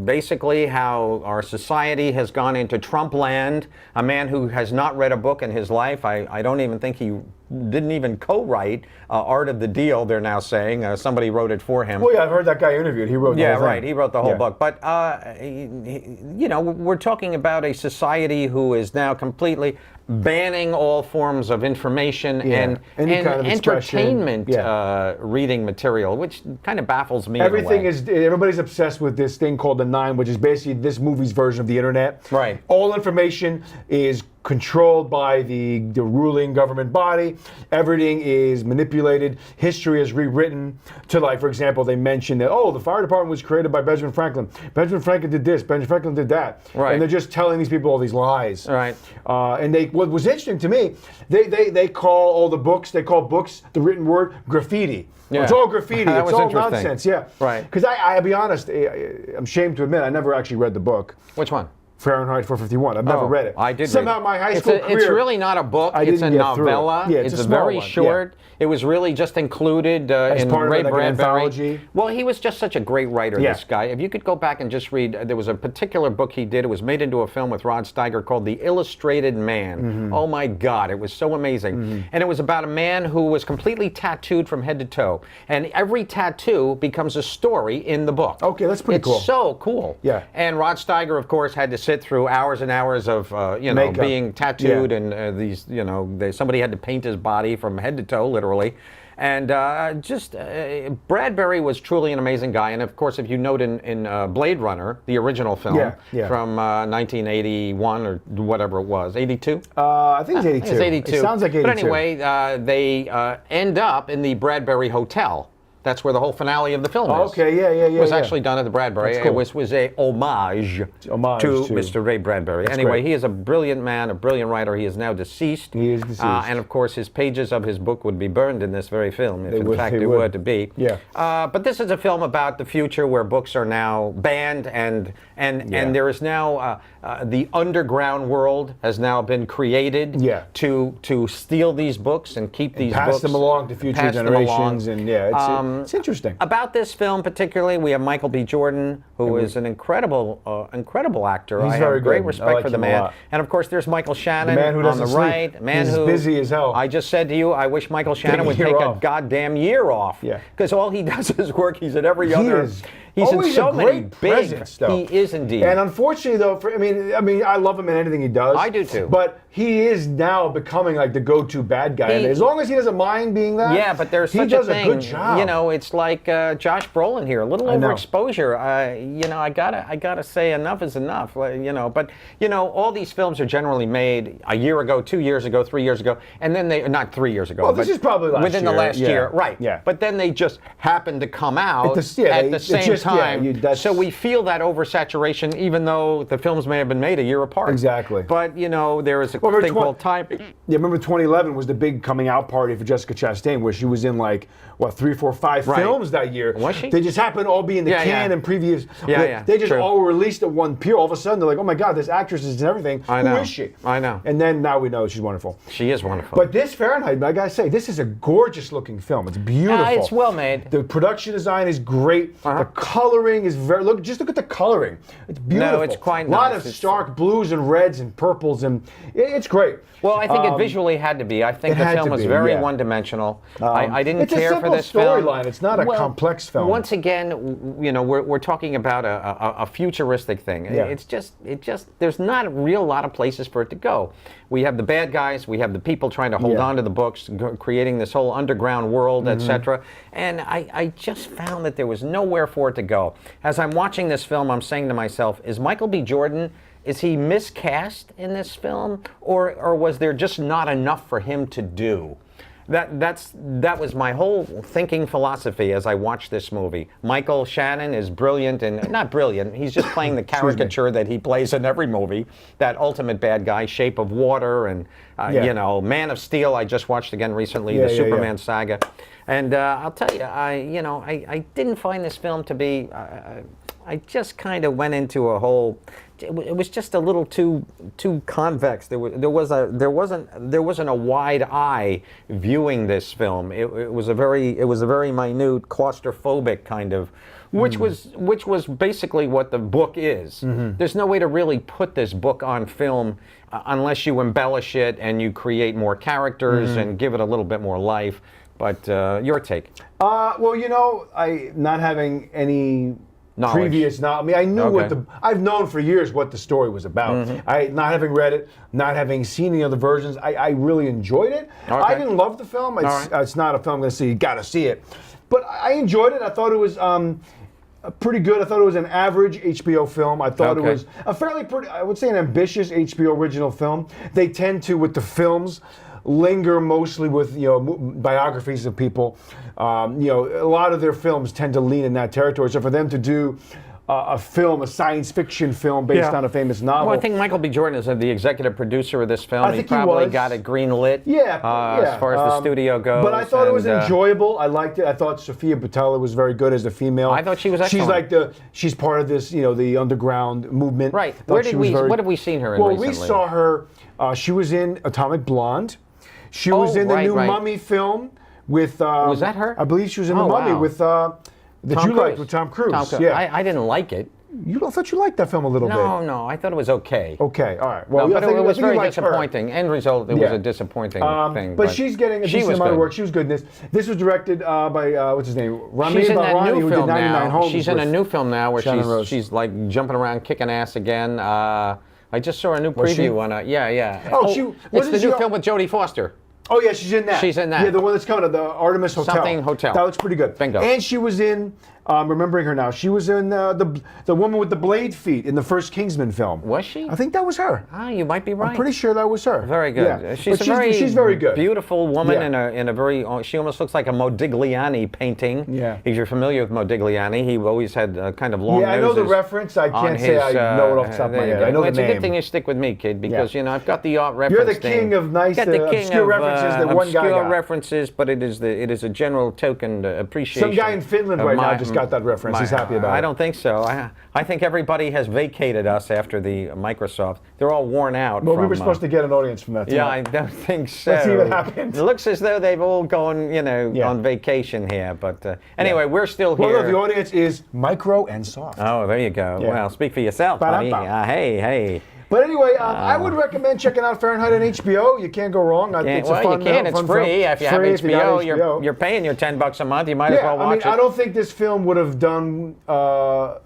basically how our society has gone into Trump land. A man who has not read a book in his life. I don't even think he didn't even co-write Art of the Deal, they're now saying. Somebody wrote it for him. Well, yeah, I've heard that guy interviewed. He wrote the whole thing. Right. He wrote the whole book. But, we're talking about a society who is now completely banning all forms of information and kind of entertainment reading material, which kind of baffles me. Everybody's obsessed with this thing called the Nine, which is basically this movie's version of the internet. Right. All information is controlled by the ruling government body. Everything is manipulated. History is rewritten to, like, for example, they mentioned that, the fire department was created by Benjamin Franklin. Benjamin Franklin did this. Benjamin Franklin did that. Right. And they're just telling these people all these lies. Right. What was interesting to me, they call all the books, the written word, graffiti. Yeah. It's all graffiti. That it's was all interesting. nonsense. Yeah. Right. Because I'll be honest, I'm ashamed to admit, I never actually read the book. Which one? Fahrenheit 451. I've never read it. I did. Somehow my high school career. It's really not a book. It's a novella. Yeah, it's very short. Yeah. It was really just included in Ray Bradbury. Anthology. Well, he was just such a great writer, this guy. If you could go back and just read, there was a particular book he did. It was made into a film with Rod Steiger called The Illustrated Man. Mm-hmm. Oh my God, it was so amazing. Mm-hmm. And it was about a man who was completely tattooed from head to toe. And every tattoo becomes a story in the book. Okay, that's pretty cool. It's so cool. Yeah. And Rod Steiger, of course, had to sit through hours and hours of makeup. Being tattooed and somebody had to paint his body from head to toe, literally. And Bradbury was truly an amazing guy. And of course, if you note in Blade Runner, the original film from 1981 or whatever it was, 82? I think it's 82. It's 82. It sounds like 82. But anyway, they end up in the Bradbury Hotel. That's where the whole finale of the film is. Okay, yeah. It was actually done at the Bradbury. Cool. It was a homage to Mr. Ray Bradbury. Anyway, he is a brilliant man, a brilliant writer. He is now deceased. He is deceased. And of course, his pages of his book would be burned in this very film, if in fact it were to be. Yeah. But this is a film about the future where books are now banned and there is now the underground world has now been created to steal these books and keep these books. Pass them along to future generations. And it's interesting. About this film particularly, we have Michael B. Jordan, who is an incredible actor. He's I have great respect for the man. And of course, there's Michael Shannon on the right. He's busy as hell. I just said to you, I wish Michael Shannon would take a goddamn year off. Yeah. Because all he does is work. He's at every other. He's in so many big presence, though. He is indeed. And unfortunately, though, I mean, I love him in anything he does. I do too. But he is now becoming like the go-to bad guy. And as long as he doesn't mind being that, yeah. But there's such a thing. Good job. It's like Josh Brolin here, a little overexposure. I gotta say enough is enough. But all these films are generally made a year ago, 2 years ago, 3 years ago, and then they not 3 years ago. Well, this is probably within the last year, right? Yeah. But then they just happen to come out at the same time. So we feel that oversaturation, even though the films may have been made a year apart. Exactly. But there is a thing called time. Yeah, remember 2011 was the big coming out party for Jessica Chastain, where she was in 3, 4, 5 films that year. Was she? They just happened to all be in the can and previous. They just all were released at one period. All of a sudden, they're like, oh my God, this actress is and everything. I know. Who is she? I know. And then now we know she's wonderful. She is wonderful. But this Fahrenheit, I gotta say, this is a gorgeous looking film. It's beautiful. It's well made. The production design is great. The coloring is just look at the coloring. It's beautiful. No, it's quite nice. A lot of it's stark blues and reds and purples, and it's great. Well, I think it visually had to be. I think the film was very one-dimensional. I didn't care for this film. It's a simple storyline. It's not a complex film. Once again, we're talking about a futuristic thing. Yeah. It's just there's not a real lot of places for it to go. We have the bad guys. We have the people trying to hold on to the books, creating this whole underground world, etc. And I just found that there was nowhere for it to go. As I'm watching this film, I'm saying to myself, is Michael B. Jordan is he miscast in this film, or was there just not enough for him to do? That was my whole thinking philosophy as I watched this movie. Michael Shannon is brilliant, and not brilliant. He's just playing the caricature that he plays in every movie. That ultimate bad guy, Shape of Water, and Man of Steel. I just watched again recently, the Superman saga, and I'll tell you, I didn't find this film to be. I just kind of went into a whole. It was just a little too convex. There wasn't a wide eye viewing this film. It was a very minute, claustrophobic kind of, which was basically what the book is. There's no way to really put this book on film unless you embellish it and you create more characters and give it a little bit more life. But your take? Well, I not having any. Knowledge. I mean, I knew I've known for years what the story was about. I not having read it, not having seen any other versions, I really enjoyed it. I didn't love the film. It's not a film I'm going to see. You got to see it, but I enjoyed it. I thought it was pretty good. I thought it was an average HBO film. I thought it was a fairly I would say an ambitious HBO original film. They tend to, with the films, linger mostly with biographies of people. A lot of their films tend to lean in that territory. So for them to do a science fiction film based on a famous novel. Well, I think Michael B. Jordan is the executive producer of this film. He probably got it green-lit as far as the studio goes. But I thought it was enjoyable. I liked it. I thought Sofia Boutella was very good as a female. I thought she was excellent. She's part of this, the underground movement. Right. What have we seen her in recently? Well, we saw her, she was in Atomic Blonde. She was in the new Mummy film with... was that her? I believe she was in the Mummy with... that you liked with Tom Cruise. Yeah. I didn't like it. I thought you liked that film a little bit. No, I thought it was okay. Okay, all right. Well, but it was very disappointing. End result, it was a disappointing thing. But she's getting a decent amount of work. She was good in this. This was directed by, what's his name? Rami She's in that Bahrani, new who film did 99 now. Homes. She's in a new film now where she's like jumping around, kicking ass again. I just saw a new preview on it. Yeah. It's the new film with Jodie Foster. Oh, yeah, she's in that. She's in that. Yeah, the one that's coming to the Artemis Hotel. Something Hotel. That looks pretty good. Bingo. And she was in, remembering her now, she was in the woman with the blade feet in the first Kingsman film. Was she? I think that was her. You might be right. I'm pretty sure that was her. Very good. Yeah. She's very good. Beautiful woman in a very, she almost looks like a Modigliani painting. Yeah. If you're familiar with Modigliani, he always had kind of long noses. Yeah, I know the reference. I can't say I know it off the top of my head. I know the name. It's a good thing you stick with me, kid, because I've got the art reference. You're the king of nice obscure references that one guy got. Obscure references, but it is a general token appreciation. Some guy in Finland right now just got that reference. He's happy about it. I don't think so. I think everybody has vacated us after the Microsoft. They're all worn out. Well, we were supposed to get an audience from that tonight. Yeah, I don't think so. Let's see what happens. It looks as though they've all gone, on vacation here. But anyway, we're still here. Well, the audience is micro and soft. Oh, there you go. Yeah. Well, speak for yourself, buddy. Hey. But anyway, I would recommend checking out Fahrenheit on HBO. You can't go wrong. It's fun. You can. It's free. If you have HBO, you're paying your $10 a month. You might as well watch it. I don't think this film would have done, done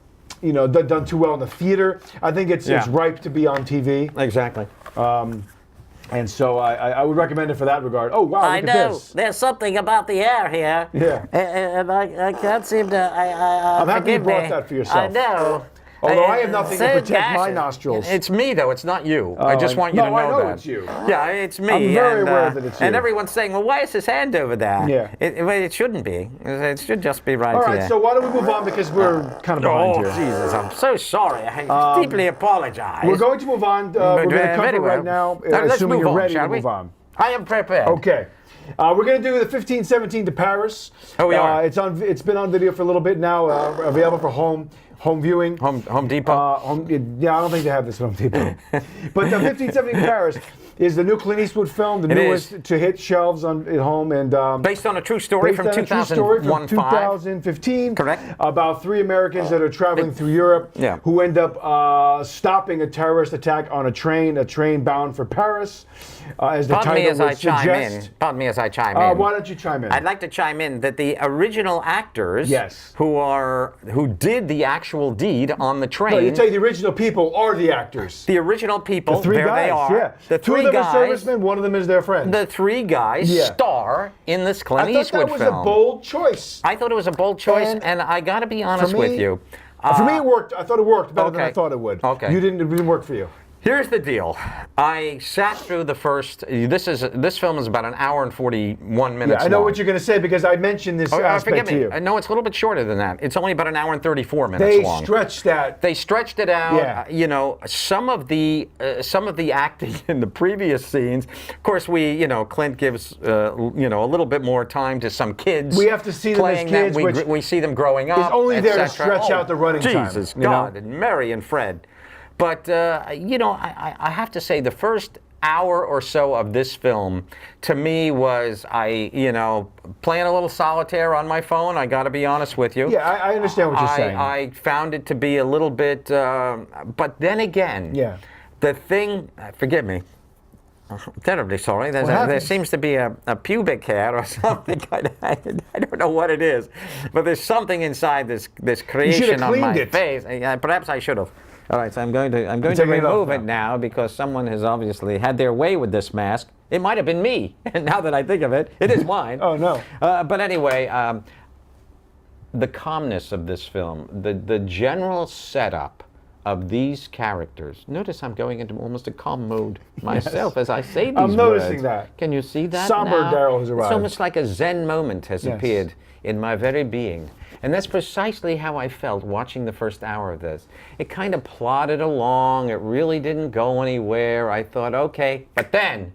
too well in the theater. I think it's ripe to be on TV. Exactly. And so I would recommend it for that regard. Oh, wow, look at this. There's something about the air here. Yeah. And I can't seem to... I'm happy you brought that for yourself. I know. Although I have nothing to protect my nostrils. It's me, though. It's not you. I just want you to know that. No, I know it's you. Yeah, it's me. I'm very aware that it's you. And everyone's saying, well, why is his hand over there? Yeah. It shouldn't be. It should just be right here. here. All right, so why don't we move on because we're kind of behind here. Oh, Jesus, I'm so sorry. I deeply apologize. We're going to move on. We're going to cover right now, assuming you're ready to move on. I am prepared. Okay. We're going to do the 1517 to Paris. Oh, we are. It's been on video for a little bit now, available for home viewing. Home Depot? I don't think they have this at Home Depot. But the 1570 Paris is the new Clint Eastwood film, the newest to hit shelves at home. And based on a true story from 2015. Correct. About 3 Americans that are traveling through Europe who end up stopping a terrorist attack on a train bound for Paris. As the title would suggest. Pardon me as I chime in. Why don't you chime in? I'd like to chime in that the original actors who did the actual deed on the train. No, you tell you the original people are the actors. The original people, the 3 there guys, they are. Yeah. The 3 2 of them guys, are servicemen, 1 of them is their friend. The 3 guys star in this Clint Eastwood film. I thought that was a bold choice. I thought it was a bold choice, and I got to be honest with you. For me, it worked. I thought it worked better than I Okay. thought it would. Okay. It didn't work for you. Here's the deal. I sat through the first. This film is about an hour and 41 minutes. Yeah, I know long. what you're going to say because I mentioned this aspect Forgive to me. you. No, it's a little bit shorter than that. It's only about an hour and 34 minutes They long. stretched that. They stretched it out. Yeah. You know, some of the acting in the previous scenes. Of course, Clint gives a little bit more time to some kids. We have to see them as playing kids, them. which We see them growing up. is only there to etc. stretch out the running time, Jesus you know? God, and Mary and Fred. But I have to say the first hour or so of this film, to me, was playing a little solitaire on my phone. I got to be honest with you. Yeah, I understand what you're saying. I found it to be a little bit, but then again, the thing. Forgive me. Terribly sorry. There seems to be a pubic hair or something. I don't know what it is, but there's something inside this creation on my face. Perhaps I should have. All right, so I'm going to remove it now because someone has obviously had their way with this mask. It might have been me. And now that I think of it, it is mine. Oh no. But anyway, the calmness of this film, the general setup of these characters. Notice I'm going into almost a calm mode myself as I say these words. I'm noticing that. Can you see that Somber now? Daryl has arrived. It's almost like a Zen moment has appeared in my very being. And that's precisely how I felt watching the first hour of this. It kind of plodded along. It really didn't go anywhere. I thought, okay. But then,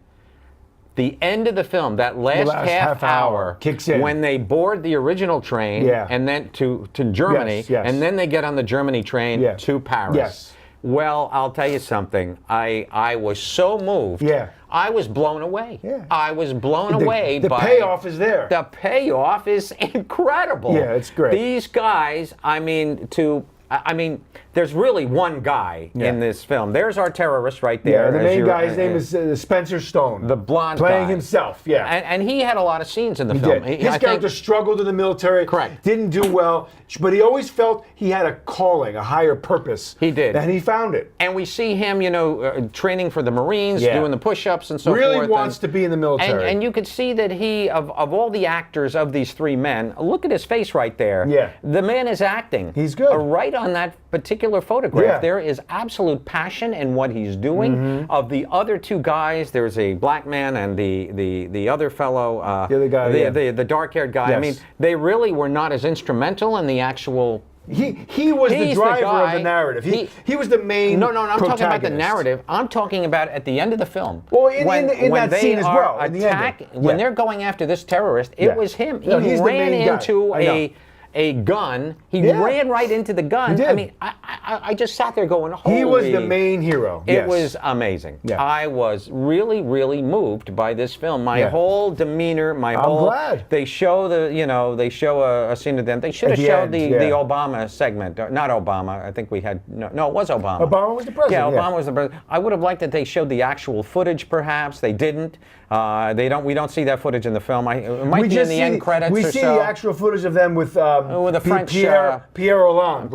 the end of the film, that last half hour, kicks in. when they board the original train and then to Germany, and then they get on the Germany train to Paris. Yes. Well, I'll tell you something. I was so moved. Yeah. I was blown away. Yeah. I was blown away The by... payoff is there. The payoff is incredible. Yeah, it's great. These guys, there's really one guy in this film. There's our terrorist right there. Yeah, the main guy's name is Spencer Stone. The blonde playing guy. himself, yeah. And he had a lot of scenes in the film. Did. His character struggled in the military. Correct. Didn't do well, but he always felt he had a calling, a higher purpose. He did. And he found it. And we see him, training for the Marines, doing the push-ups and so forth. Really wants to be in the military. And you could see that he, of all the actors of these three men, look at his face right there. Yeah. The man is acting. He's good. Right on that particular photograph. Yeah. There is absolute passion in what he's doing. Of the other two guys, there's a black man and the other fellow, the other guy, the dark-haired guy. Yes. I mean, they really were not as instrumental in the actual. He was the driver of the narrative. He was the main No, I'm talking about the protagonist. narrative. I'm talking about at the end of the film. Well, in that they scene as well, are in the ending. when they're going after this terrorist, it was him. No, he he's the ran main guy. into I know. a gun. He ran right into the gun. He did. I mean, I just sat there going, holy. He was the main hero. It was amazing. Yeah. I was really, really moved by this film. My whole demeanor, I'm glad. They show a scene of them. They should have showed the Obama segment. Not Obama. I think we had no, it was Obama. Obama was the president. Yeah, Obama was the president. I would have liked that they showed the actual footage. Perhaps they didn't. We don't see that footage in the film. It might be in the end credits. We or see so. the actual footage of them with the French Pierre Hollande,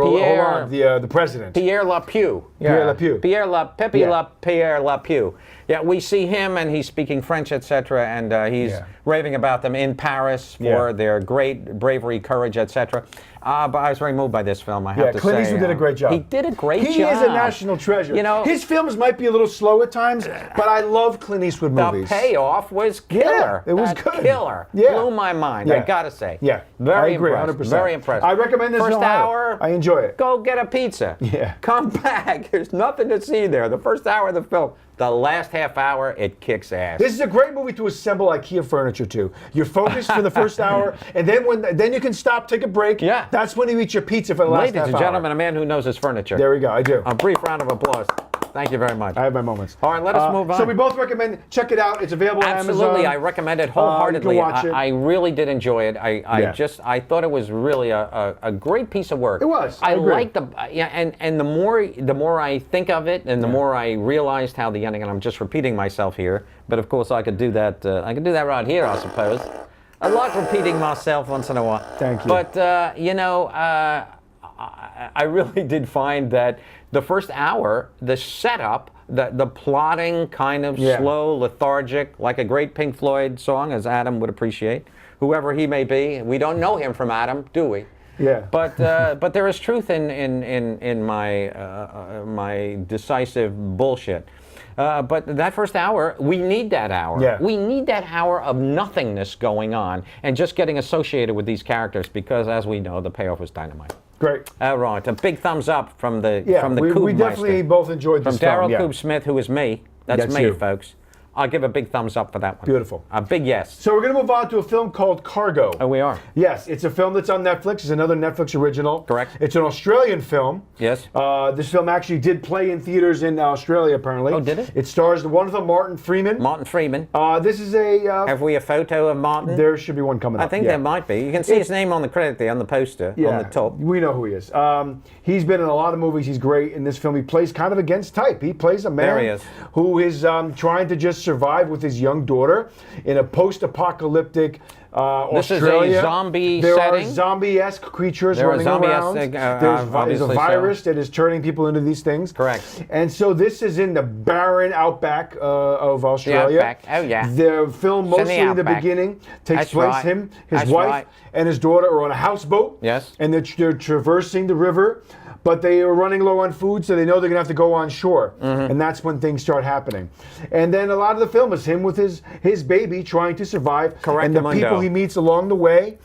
the president. Pierre Lapue. Pierre Lapue. Pierre Lapue. Yeah, we see him and he's speaking French, etc., and he's raving about them in Paris for their great bravery, courage, etc. But I was very moved by this film, I have to say. Clint Eastwood did a great job. He did a great job. He is a national treasure. His films might be a little slow at times, but I love Clint Eastwood movies. The payoff was killer. Yeah, it was good. Killer. Yeah. Blew my mind, I gotta say. Yeah, Very I agree, impressed. 100%. Very impressed. I recommend this in First Ohio. hour, I enjoy it. Go get a pizza. Yeah. Come back. There's nothing to see there. The first hour of the film. The last half hour, it kicks ass. This is a great movie to assemble IKEA furniture to. You're focused for the first hour, and then you can stop, take a break. Yeah. That's when you eat your pizza for the last half hour. Ladies and gentlemen, a man who knows his furniture. There we go. I do. A brief round of applause. Thank you very much. I have my moments. All right, let us move on. So we both recommend, check it out. It's available on Amazon. Absolutely, I recommend it wholeheartedly. You can watch it. I really did enjoy it. I thought it was really a great piece of work. It was. I agree. like and the more I think of it, and the more I realized how the ending. And I'm just repeating myself here, but of course I could do that. I could do that right here, I suppose. I like repeating myself once in a while. Thank you. But I really did find that the first hour, the setup, the plotting, kind of slow, lethargic, like a great Pink Floyd song, as Adam would appreciate. Whoever he may be, we don't know him from Adam, do we? Yeah. But there is truth in my my decisive bullshit. But that first hour, we need that hour. Yeah. We need that hour of nothingness going on and just getting associated with these characters because, as we know, the payoff was dynamite. Great. All right, a big thumbs up from the we definitely both enjoyed from this film. Daryl Coob Smith, who is me. That's me, you. folks. I'll give a big thumbs up for that one. Beautiful. A big yes. So we're going to move on to a film called Cargo. Oh, we are. Yes, it's a film that's on Netflix. It's another Netflix original. Correct. It's an Australian film. Yes. This film actually did play in theaters in Australia, apparently. Oh, did it? It stars the wonderful Martin Freeman. Martin Freeman. This is a... Have we a photo of Martin? There should be one coming up. I think there might be. You can see his name on the credit there, on the poster, on the top. We know who he is. He's been in a lot of movies. He's great in this film. He plays kind of against type. He plays a man There he is. who is trying to just survive with his young daughter in a post-apocalyptic This Australia. is a zombie there setting. Are zombie-esque creatures There are running around. zombie-esque, There's a obviously virus so. that is turning people into these things. Correct. And so this is in the barren outback of Australia. outback. Oh, yeah. The film, It's in the mostly in the outback. beginning, takes That's place right. him, his That's wife, right. and his daughter are on a houseboat. Yes. And they're traversing the river, but they are running low on food, so they know they're going to have to go on shore. Mm-hmm. And that's when things start happening. And then a lot of the film is him with his baby trying to survive. Correct, and the Mundo. people he meets along the way.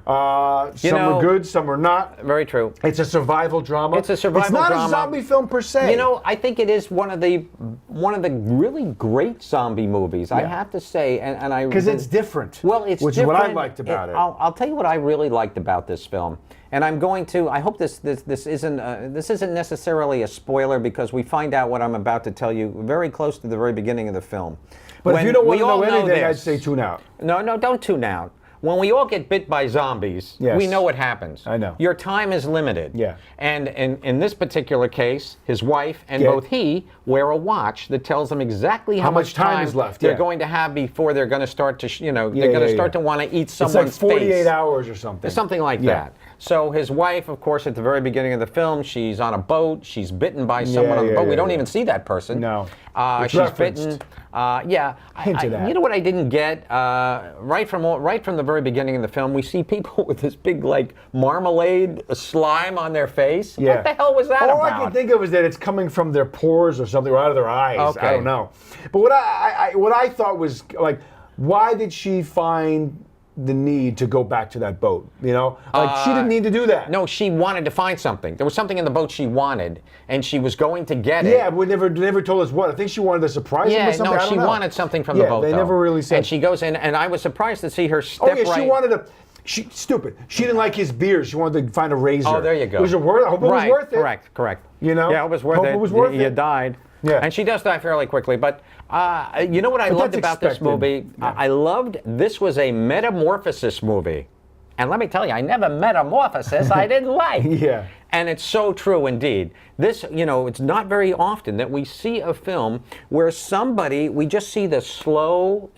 Some are good, some are not. Very true. It's a survival drama. It's a survival It's not drama. a zombie film per se. You know, I think it is one of the really great zombie movies. I have to say, and I because it's different. Well, it's which different. is what I liked about it. I'll tell you what I really liked about this film, and I'm going to. I hope this isn't necessarily a spoiler because we find out what I'm about to tell you very close to the very beginning of the film. But if you don't want we to all know anything, this. I'd say tune out. No, don't tune out. When we all get bit by zombies, Yes. we know what happens. I know. Your time is limited. Yeah. And in this particular case, his wife and Yeah. both he wear a watch that tells them exactly how much time is left, they're yeah. going to have before they're going to start to, they're going yeah, to start yeah. to want to eat It's someone's like 48 face. hours or something. Something like Yeah. that. So his wife, of course, at the very beginning of the film, she's on a boat. She's bitten by someone on the boat. We don't even see that person. No. It's She's referenced. bitten. Yeah. Hint of that. You know what I didn't get? Right from the very beginning of the film, we see people with this big like marmalade slime on their face. Yeah. What the hell was that All about? I can think of is that it's coming from their pores or something, or out of their eyes. Okay. I don't know. But what I thought was like, why did she find the need to go back to that boat? You know, like she didn't need to do that. No, she wanted to find something. There was something in the boat she wanted, and she was going to get it. Yeah, but never told us what. I think she wanted to surprise him Yeah, with something. no, I don't she know. wanted something from the boat. They though. never really said. And she goes in, and I was surprised to see her step Oh yeah, right. she wanted to. Stupid. She didn't like his beard. She wanted to find a razor. Oh, there you go. Was it worth? I hope it was worth it. Correct. You know? Yeah, it was worth Hope it. it was worth You it. died. Yeah. And she does die fairly quickly. But you know what I But loved that's about this expected. movie? Yeah. I loved this was a metamorphosis movie. And let me tell you, I never metamorphosis I didn't like. Yeah. And it's so true indeed. This, it's not very often that we see a film where we just see the slow,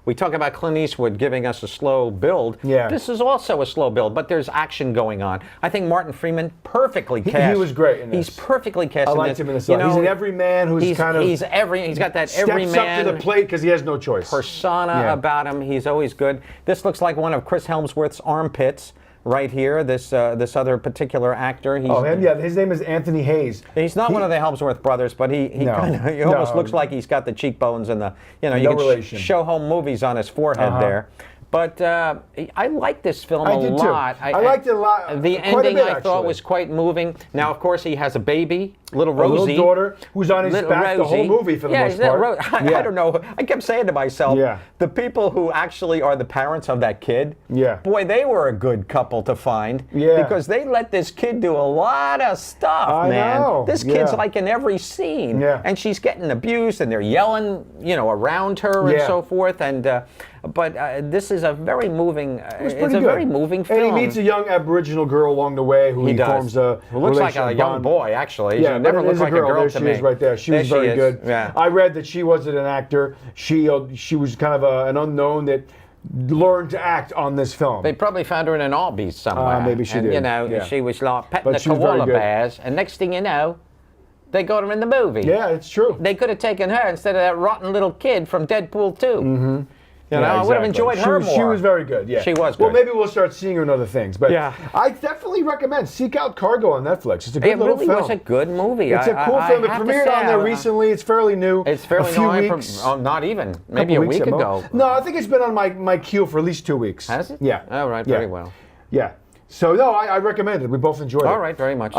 we talk about Clint Eastwood giving us a slow build. Yeah. This is also a slow build, but there's action going on. I think Martin Freeman perfectly cast. He was great in this. He's perfectly cast I in liked this. him in this. He's an everyman who's he's kind of he's got that steps everyman up to the plate because he has no choice. persona about him. He's always good. This looks like one of Chris Helmsworth's armpits right here. This other particular actor. He's, His name is Anthony Hayes. He's not one of the Helmsworth brothers, but he almost looks like he's got the cheekbones and the you No can relation. show home movies on his forehead there. But I like this film a did lot. too. I liked it a lot. The quite a ending bit, I thought actually. was quite moving. Now, of course, he has a baby, little A Rosie. little daughter who's on his Little back the whole Rosie. movie for the Yeah, most isn't that part. I don't know. I kept saying to myself, Yeah. the people who actually are the parents of that kid, Yeah. boy, they were a good couple to find. Yeah. Because they let this kid do a lot of stuff, I man. know. This kid's Yeah. like in every scene. Yeah. And she's getting abused, and they're yelling, around her and Yeah. so forth. And but this is a very moving. It's It's pretty a good. very moving film. And he meets a young Aboriginal girl along the way who he does. forms a Who looks like a relationship young bond. boy, actually. Yeah, she never but it looked is like a girl there to she me. is right there. She There was very is. good. Yeah. I read that she wasn't an actor. She was kind of an unknown that learned to act on this film. They probably found her in an Arby's somewhere. Maybe she and, did. She was like petting But the she was very koala good. bears, and next thing you know, they got her in the movie. Yeah, it's true. They could have taken her instead of that rotten little kid from Deadpool 2. You know, I would have enjoyed her more. She was very good, yeah. She was good. Well, maybe we'll start seeing her in other things. But Yeah. I definitely recommend Seek Out Cargo on Netflix. It's a good little film. It really was a good movie. It's a cool film. It premiered on there recently. It's fairly new. It's fairly a few new. weeks. Not even. Maybe a week ago. No, I think it's been on my queue for at least 2 weeks. Has it? Yeah. All right, Yeah. very well. Yeah. So no, I recommend it. We both enjoyed it. All right, very much.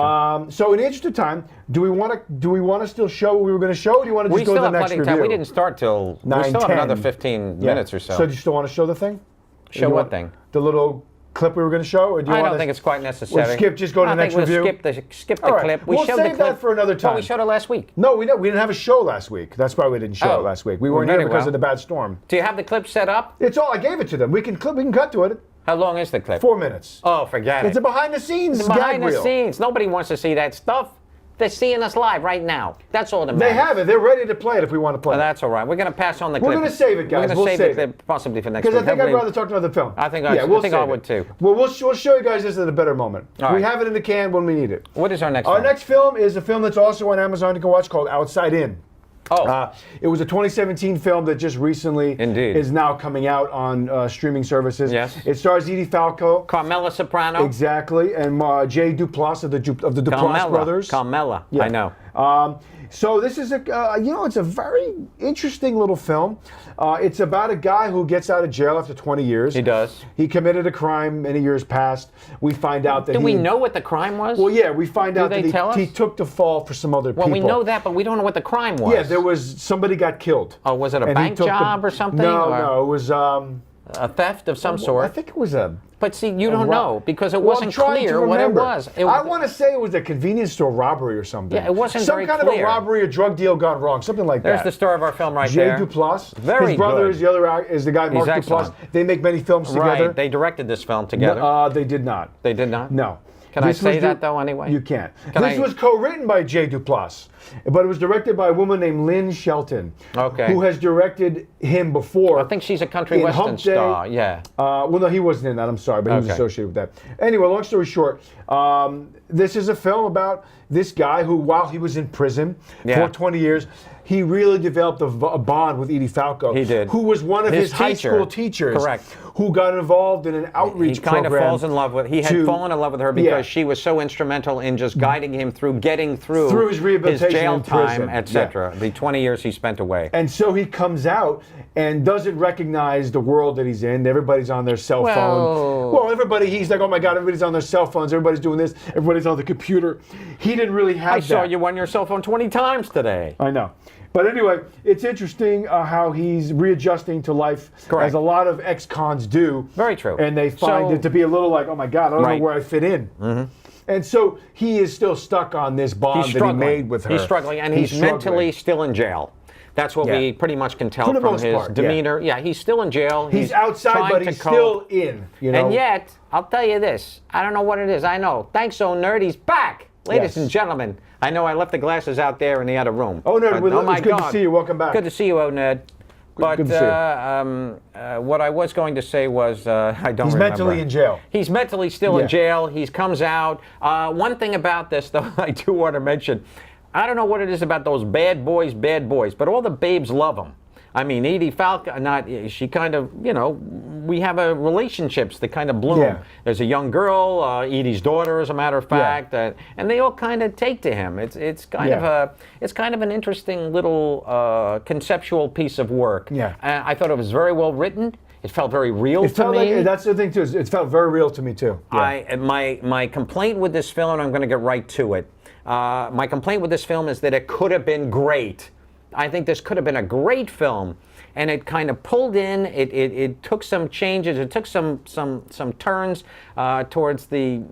So in the interest of time, do we want to still show what we were going to show? Or do you want to just go to the next review? Time. We didn't start till 9, we still have 10. another 15 minutes or so. So do you still want to show the thing? Show what thing? The little clip we were going to show, or do you I want don't think it's quite necessary. We'll just go to the next review. Skip the All right. clip. We'll showed save the clip. that for another time. Oh, we showed it last week. No, we didn't have a show last week. That's why we didn't show it last week. We weren't here because of the bad storm. Do you have the clip set up? It's all. I gave it to them. We can cut to it. How long is the clip? 4 minutes. Oh, forget it. It's a behind the scenes It's gag behind the reel. scenes. Nobody wants to see that stuff. They're seeing us live right now. That's all that matters. They have it. They're ready to play it if we want to play it. That's all right. We're going to pass on the clip. We're going to save it, guys. We're going to save the clip possibly for next week. Because I think I'd rather talk to another film. I think I would too. Well, we'll show you guys this at a better moment. All we right. have it in the can when we need it. What is our next Our film? next film is a film that's also on Amazon you can watch called Outside In. Oh. It was a 2017 film that just recently is now coming out on streaming services. Yes. It stars Edie Falco. Carmela Soprano. Exactly. And Jay Duplass of the Duplass brothers. Carmela. Yeah. I know. So this is it's a very interesting little film. It's about a guy who gets out of jail after 20 years. He does. He committed a crime many years past. We find out that Do we know what the crime was? Well, yeah, we find out they that tell us? he took the fall for some other people. Well, we know that, but we don't know what the crime was. Yeah, there was somebody got killed. Oh, was it a And he bank took job or something? No, it was a theft of some sort. I think it was a. But see, you don't know because it Well, wasn't I'm trying clear to what it remember. was. I want to say it was a convenience store robbery or something. Yeah, it wasn't some very kind clear. of a robbery or drug deal gone wrong, something like There's that. the star of our film right Jay there. Duplass. Very His brother good. is the other is the guy Mark Duplass. excellent. They make many films together. Right, they directed this film together. They did not. They did not? No. Can I This say was that though anyway? You can't. Can This I- was co-written by Jay Duplass, but it was directed by a woman named Lynn Shelton, who has directed him before. I think she's a country in western Hump Day. star. Yeah. Well, no, he wasn't in that. I'm sorry, but he was associated with that. Anyway, long story short, this is a film about this guy who, while he was in prison for 20 years, he really developed a bond with Edie Falco. He did. Who was one of his high teacher. school teachers. Correct. Who got involved in an outreach He kind of program. falls in love with. He had fallen in love with her because she was so instrumental in just guiding him through getting through his rehabilitation jail in prison. time, etc. The 20 years he spent away. And so he comes out and doesn't recognize the world that he's in. Everybody's on their cell phone. Well, he's like, oh my God, everybody's on their cell phones. Everybody's doing this. Everybody's on the computer. He didn't really have I that. saw you on your cell phone 20 times today. I know. But anyway, it's interesting how he's readjusting to life, as a lot of ex-cons do. Very true. And they find it to be a little like, oh my God, I don't know where I fit in. Mm-hmm. And so he is still stuck on this bond that he made with her. He's struggling, and he's mentally still in jail. That's what we pretty much can tell from his demeanor. Yeah, he's still in jail. He's outside, but he's still in. You know? And yet, I'll tell you this. I don't know what it is. I know. Thanks, so nerd. He's back. Ladies and gentlemen, I know I left the glasses out there in the other room. Oh, Nerd, it's good to see you. Welcome back. Good to see you, oh, Nerd. But good to see you. What I was going to say was, I don't remember. He's mentally in jail. He's mentally still in jail. He comes out. One thing about this, though, I do want to mention, I don't know what it is about those bad boys, but all the babes love him. I mean, Edie Falco, she kind of, we have relationships that kind of bloom. Yeah. There's a young girl, Edie's daughter, as a matter of fact, and they all kind of take to him. It's kind of an interesting little conceptual piece of work. Yeah. I thought it was very well written. It felt very real to me. That's the thing too. It felt very real to me too. Yeah. My complaint with this film, and I'm going to get right to it. My complaint with this film is that it could have been great. I think this could have been a great film, and it kind of pulled in. It took some changes. It took some turns towards the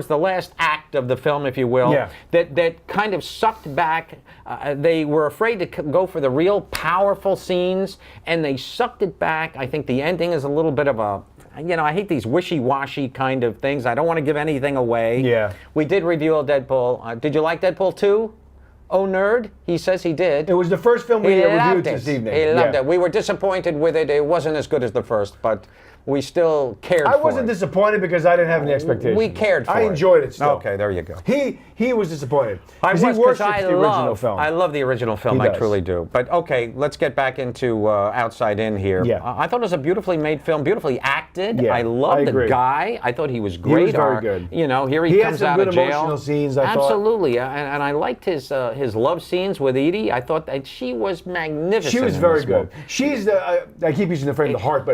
last act of the film, if you will. Yeah. That kind of sucked back. They were afraid to go for the real powerful scenes, and they sucked it back. I think the ending is a little bit of a. I hate these wishy-washy kind of things. I don't want to give anything away. Yeah. We did review Deadpool. Did you like Deadpool 2? Oh, Nerd? He says he did. It was the first film we reviewed this evening. He loved it. We were disappointed with it. It wasn't as good as the first, but we still cared for I wasn't it. disappointed because I didn't have any expectations. We cared for it. I enjoyed it still. Okay, there you go. He was disappointed. I He was, 'cause worships I the original love, film. I love the original film. He I does. truly do. But okay, let's get back into Outside In here. Yeah. I thought it was a beautifully made film, beautifully acted. Yeah, I loved I the agree. guy. I thought he was great. was very good. You know, here He he had comes some out good of jail. emotional scenes, I thought. Absolutely, and I liked his love scenes with Edie. I thought that she was magnificent. She was in very this good. movie. She's the I keep using the term the heart,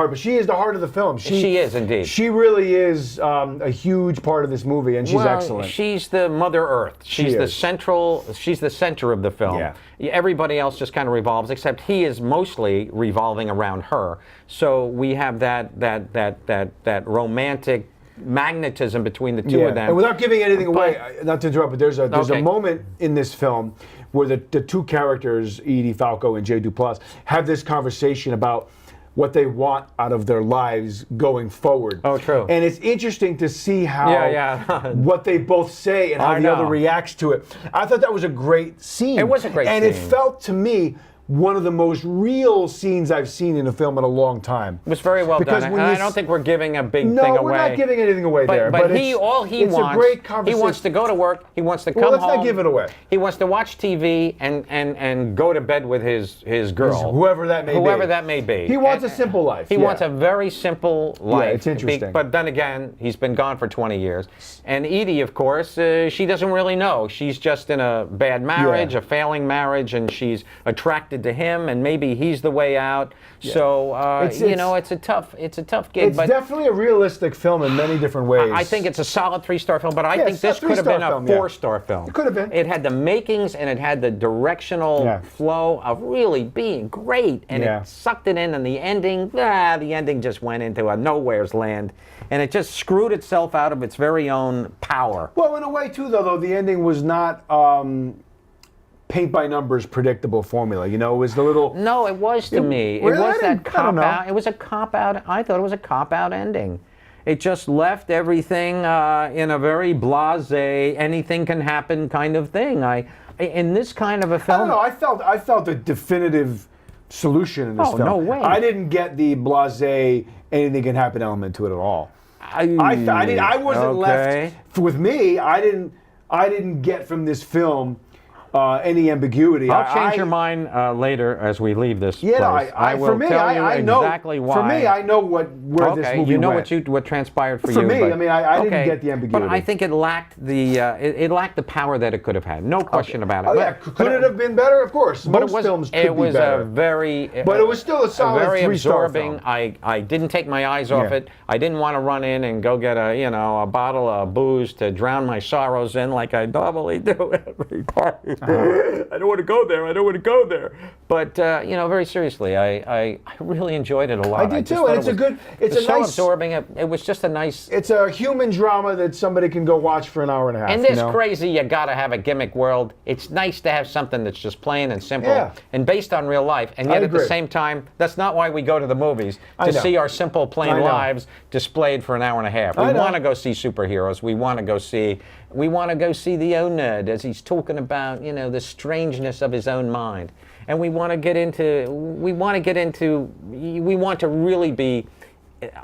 but she is the heart of the film. She is indeed. She really is a huge part of this movie, and she's Well, excellent. She's the Mother Earth. She's the is. She's the center of the film. Yeah. Everybody else just kind of revolves, except he is mostly revolving around her. So we have that romantic magnetism between the two of them. And without giving anything away, not to interrupt, but there's a Okay. moment in this film where the two characters, Edie Falco and Jay Duplass, have this conversation about what they want out of their lives going forward. Oh, true. And it's interesting to see how Yeah. what they both say and how I the other know. reacts to it. I thought that was a great scene. It was a great and scene. it felt to me one of the most real scenes I've seen in a film in a long time. It was very well Because done, when and you I don't think we're giving a big No, thing away. we're not giving anything away there. But it's, all he it's wants, a great he conversation. wants to go to work. He wants to come Well, let's home. not give it away. He wants to watch TV and go to bed with his girl, Whoever that may be. Whoever that may be. He wants a simple life. He yeah. wants a very simple life. it's interesting. But then again, he's been gone for 20 years. And Edie, of course, she doesn't really know. She's just in a bad marriage, Yeah. a failing marriage, and she's attracted to him, and maybe he's the way out. Yeah. So it's a tough gig. It's but definitely a realistic film in many different ways. I think it's a solid 3-star film, but I Yeah, think it's a this could have been a 3-star film, yeah. 4-star film. It could have been. It had the makings and it had the directional flow of really being great, and Yeah. it sucked it in. And the ending just went into a nowhere's land, and it just screwed itself out of its very own power. Well, in a way, too, though, the ending was not paint by numbers predictable formula. You know, it was the little. No, it was to me. It really? was I that don't cop know. out. It was a cop out. I thought it was a cop out ending. It just left everything in a very blasé, anything can happen kind of thing. In this kind of a I film. don't know. I felt a definitive solution in this Oh, film. no way. I didn't get the blasé anything can happen element to it at all. I wasn't okay. left with me. I didn't get from this film any ambiguity. I'll change your mind later as we leave this place. I will for me, tell you I know exactly why. For me, I know where this movie you know went. what transpired for you. For me, but- I mean, I didn't okay, get the ambiguity. But I think it lacked the power that it could have had. No question about it. Oh, yeah. Could it have been better? Of course. But Most films could be better. But it was still a solid very 3-star absorbing. film. I didn't take my eyes off Yeah. it. I didn't want to run in and go get a bottle of booze to drown my sorrows in like I normally do every party. I don't want to go there. I don't want to go there. But very seriously, I really enjoyed it a lot. I did just too, thought and it it's a was- good. It's it was a so nice. absorbing. It was just a nice. It's a human drama that somebody can go watch for an hour and a half. In this you know? crazy, you gotta have a gimmick world. It's nice to have something that's just plain and simple Yeah. and based on real life. And yet, at the agree. same time, that's not why we go to the movies I to know. see our simple, plain I know. lives displayed for an hour and a half. We I know. want to go see superheroes. We want to go see the nerd as he's talking about the strangeness of his own mind. And we want to really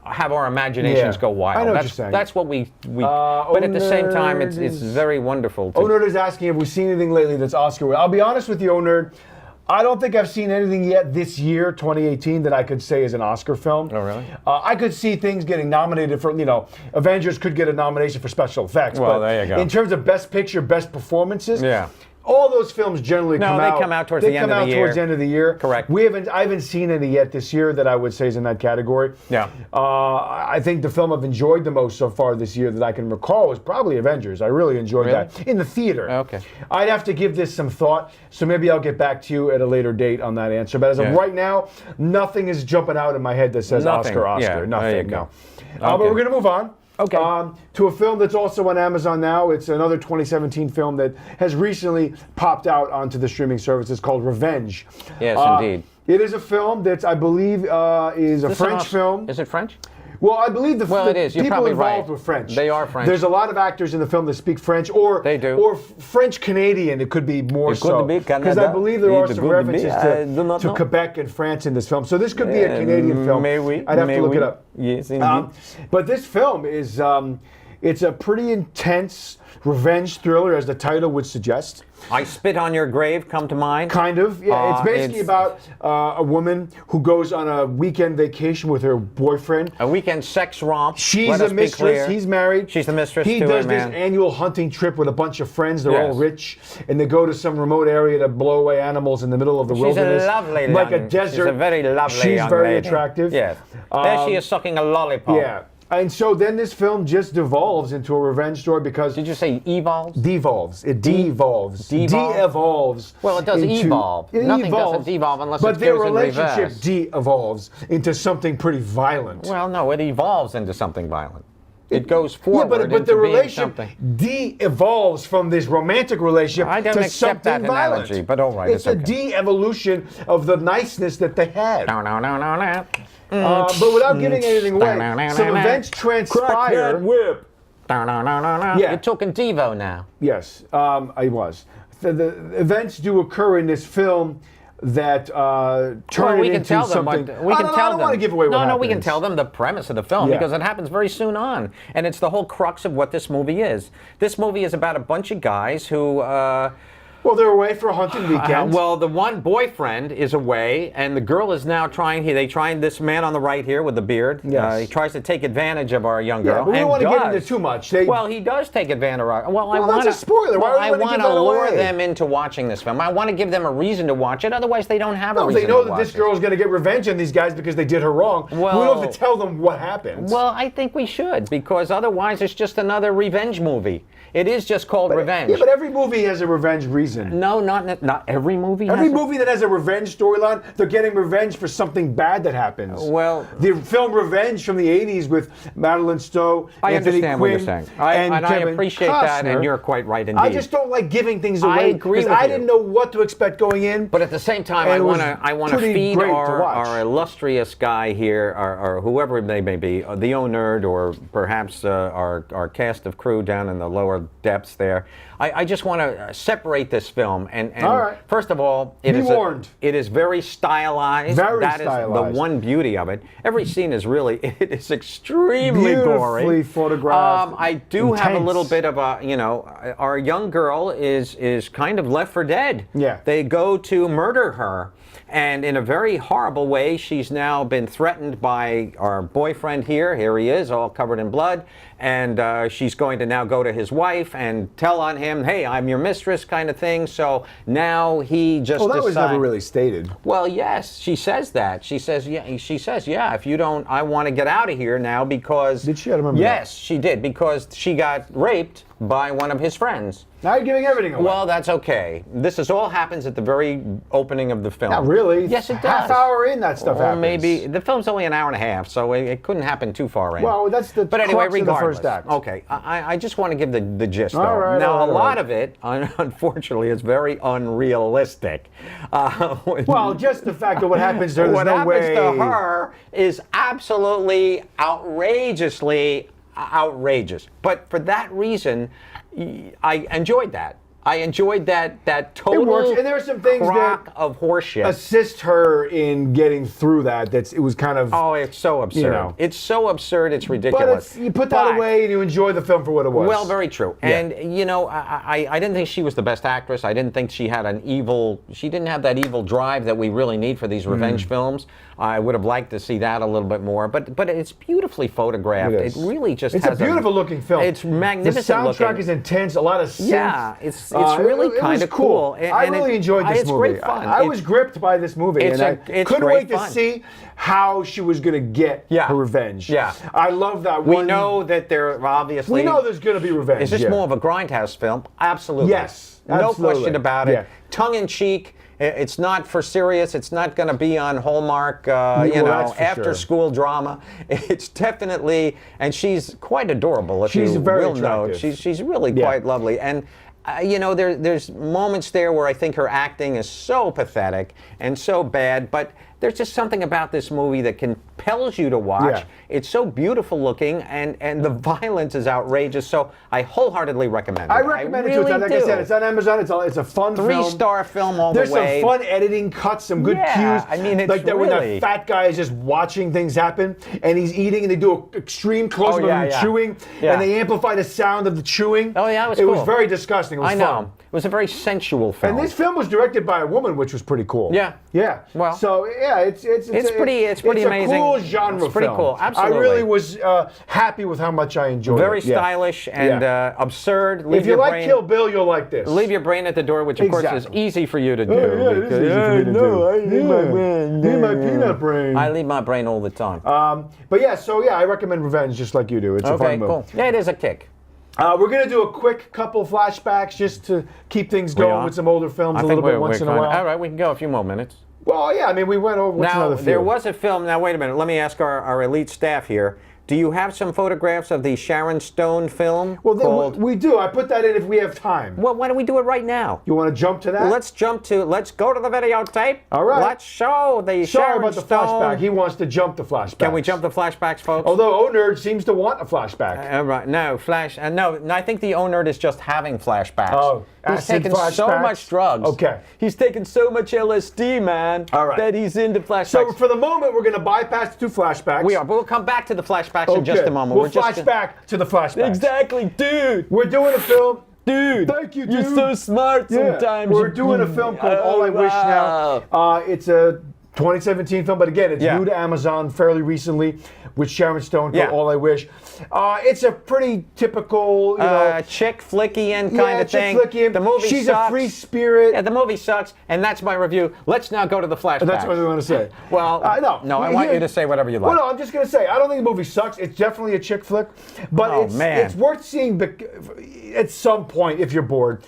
have our imaginations Yeah. go wild. I know what you're saying. That's what we but at the same time, it's very wonderful. Onerd is asking if we've seen anything lately that's Oscar. I'll be honest with you, Onerd. I don't think I've seen anything yet this year, 2018, that I could say is an Oscar film. Oh, really? I could see things getting nominated for, Avengers could get a nomination for special effects. Well, but there you go. In terms of best picture, best performances, Yeah. all those films generally No, come they out. come out towards the end of the year. towards the end of the year. Correct. I haven't seen any yet this year that I would say is in that category. Yeah. I think the film I've enjoyed the most so far this year that I can recall was probably Avengers. I really enjoyed Really? that in the theater. Okay. I'd have to give this some thought, so maybe I'll get back to you at a later date on that answer. But as of Yeah. right now, nothing is jumping out in my head that says Nothing. Oscar. Yeah, there you Nothing. go. No. But we're going to move on. Okay. To a film that's also on Amazon now. It's another 2017 film that has recently popped out onto the streaming services called Revenge. Yes, indeed. It is a film that I believe is a French film. Is it French? Well, I believe the Well, it is. You're people probably involved right. were French. They are French. There's a lot of actors in the film that speak French, or They do. or French Canadian. It could be more It could so be because I Canada. believe there are It some could be. references I do not to know. Quebec and France in this film. So this could be a Canadian film. May we? I'd have May to look we? it up. Yes, indeed. But this film is it's a pretty intense revenge thriller, as the title would suggest. I Spit on Your Grave come to mind. Kind of, yeah. It's basically it's- about a woman who goes on a weekend vacation with her boyfriend. A weekend sex romp. She's Let a us be mistress. clear. He's married. She's the mistress He to does a this man. annual hunting trip with a bunch of friends. They're all Yes. rich, and they go to some remote area to blow away animals in the middle of the She's wilderness, a lovely like young, a desert. She's a very lovely She's young very lady. attractive. Yes. There she is sucking a lollipop. Yeah, and so then this film just devolves into a revenge story because Did you say evolves? devolves. It devolves. Devolve? De-evolves. Well, it does into- evolve. It Nothing evolves, doesn't devolve unless but it their goes in relationship reverse. de-evolves into something pretty violent. Well, no, it evolves into something violent. It goes forward but into the being relationship something. de-evolves from this romantic relationship I don't to accept something that violent. analogy, but all right, it's it's a okay. de-evolution of the niceness that they had. No, no, no, no, no. But without giving anything away, some events transpire. whip. No, no, no, no, no. Yeah. You're talking Devo now. Yes, I was. The events do occur in this film that turn we it can into tell them. something. We can I tell don't them. want to give away what No, we can happens. tell them the premise of the film Yeah. because it happens very soon on, and it's the whole crux of what this movie is. This movie is about a bunch of guys who. Well, they're away for a hunting weekend. Well, the one boyfriend is away, and the girl is now trying. They tried this man on the right here with the beard. Yes. He tries to take advantage of our young girl. yeah, but we don't and want to get does. into too much. Well, he does take advantage of our. Well, I Well, want that's a spoiler. Why Well, would I you wanna want give to that lure away? them into watching this film. I want to give them a reason to watch it. Otherwise, they don't have a no, reason they know to that watch this girl is going to get revenge on these guys because they did her wrong. Well- we don't have to tell them what happens. Well, I think we should because otherwise, it's just another revenge movie. It is just called revenge. Yeah, but every movie has a revenge reason. No, not every movie. Every has a- movie that has a revenge storyline, they're getting revenge for something bad that happens. Well- the film Revenge from the '80s with Madeline Stowe, I Anthony understand what Quinn, you're saying. and I Kevin appreciate that, and Costner. you're quite right indeed. I just don't like giving things I away agree because with I you. didn't know what to expect going in. But at the same time, And I it was want to pretty feed great to our, watch. our illustrious guy here, or whoever they may be, the O-Nerd, or perhaps our cast of crew down in the lower depths there. I just want to separate this film, and All right. first of all, Be warned. it is very stylized. Very That is stylized. the one beauty of it. Every scene is really, it is extremely gory. Beautifully photographed. I do have a Intense. little bit of a, our young girl is kind of left for dead. Yeah. They go to murder her. And in a very horrible way, she's now been threatened by our boyfriend here. Here he is, all covered in blood. And she's going to now go to his wife and tell on him, hey, I'm your mistress kind of thing. So now he just well, that was never decides- really stated. Well, yes, she says that. She says, yeah, if you don't, I want to get out of here now because... Did she? I don't remember Yes, she did, because she got raped by one of his friends. Now you're giving everything away. Well, that's okay. This all happens at the very opening of the film. Not really. Yes, it does. Half hour in, that stuff Or happens. maybe the film's only an hour and a half, so it couldn't happen too far in. Well, that's the But anyway, crux of the regardless. first act. Okay, I just want to give the gist. All though. right, now, all right, a all lot right. of it, unfortunately, is very unrealistic. Well, just the fact that what happens there, there's what no happens way. to her is absolutely outrageously outrageous. But for that reason, I enjoyed that. I enjoyed that total It works, and there are some things crock that of horseshit. assist her in getting through that. It was kind of. Oh, it's so absurd. know. It's so absurd, it's but ridiculous. you put that But- away and you enjoy the film for what it was. Well, very true. Yeah. And I didn't think she was the best actress. I didn't think she had she didn't have that evil drive that we really need for these revenge films. I would have liked to see that a little bit more. But it's beautifully photographed. It It, is. really just It's has a beautiful looking film. It's magnificent The soundtrack looking. is intense. A lot of synth. Yeah, it's really it was kind of cool. I really enjoyed this it's movie. great fun. I was gripped by this movie, it's and I it's couldn't great wait fun. to see how she was going to get Yeah. her revenge. Yeah. I love that. We know that there obviously. We know there's going to be revenge. Is this yeah. more of a grindhouse film? Absolutely. Yes, No absolutely. question about it. Yeah. Tongue in cheek. It's not for serious. It's not going to be on Hallmark, that's for after sure. school drama. It's definitely, and she's quite adorable. If She's you very will know, attractive. she's really Yeah. quite lovely. And there's moments there where I think her acting is so pathetic and so bad, but there's just something about this movie that compels you to watch. Yeah. It's so beautiful looking, and the violence is outrageous. So I wholeheartedly recommend it. I recommend it too. really Like I said, it's on Amazon. It's a fun film. 3-star film all There's the way. some fun editing cuts, some good Yeah, cues. I mean, it's like that when really- that fat guy is just watching things happen, and he's eating, and they do an extreme close-up Oh, yeah, of him yeah. chewing, Yeah. and they amplify the sound of the chewing. Oh, yeah, it was It was cool. very disgusting. It was I know. fun. It was a very sensual film. And this film was directed by a woman, which was pretty cool. Yeah. Yeah. Well, so yeah, it's pretty It's amazing. a cool genre It's pretty film. cool. Absolutely. I really was happy with how much I enjoyed Very it. Yeah. stylish and absurd. Leave If you your like brain, Kill Bill, you'll like this. leave your brain at the door, which of course is Exactly. easy for you to do. Yeah, it is easy for me to do. I leave my brain. Leave my peanut brain. I leave my brain all the time. But yeah, I recommend Revenge just like you do. It's a Okay, fun movie. cool. Yeah, it is a kick. We're going to do a quick couple flashbacks just to keep things going are? with some older films a little bit once in a while. All right, we can go a few more minutes. Well, yeah, I mean, we went over what's Now, another few. there was a film. Now, wait a minute. Let me ask our elite staff here. Do you have some photographs of the Sharon Stone film Well, called... we do. I put that in if we have time. Well, why don't we do it right now? You want to jump to that? Let's go to the videotape. All right. Let's show the Sorry Sharon about the Stone. flashback. He wants to jump the flashback. Can we jump the flashbacks, folks? Although O-Nerd seems to want a flashback. Right. No, no, I think the O-Nerd is just having flashbacks. Oh, he's acid taken so flashbacks? much drugs. Okay. He's taken so much LSD, man. All right. That he's into flashbacks. So for the moment, we're going to bypass the two flashbacks. we are, but we'll come back to the flashbacks in just a moment. We'll flash back to the flashbacks. Exactly, dude. We're doing a film. Dude. Thank you, dude. You're so smart Yeah. sometimes. We're doing a film called All I Wish Now. It's a 2017 film, but again, it's new to Amazon fairly recently with Sharon Stone called All I Wish. It's a pretty typical, chick flickian kind of thing. Chick-flickian. The movie She's sucks. a free spirit. Yeah, the movie sucks, and that's my review. Let's now go to the flashbacks. That's what I want to say. Well, no, I want you to say whatever you like. Well, no, I'm just going to say, I don't think the movie sucks. It's definitely a chick flick, but it's worth seeing at some point if you're bored.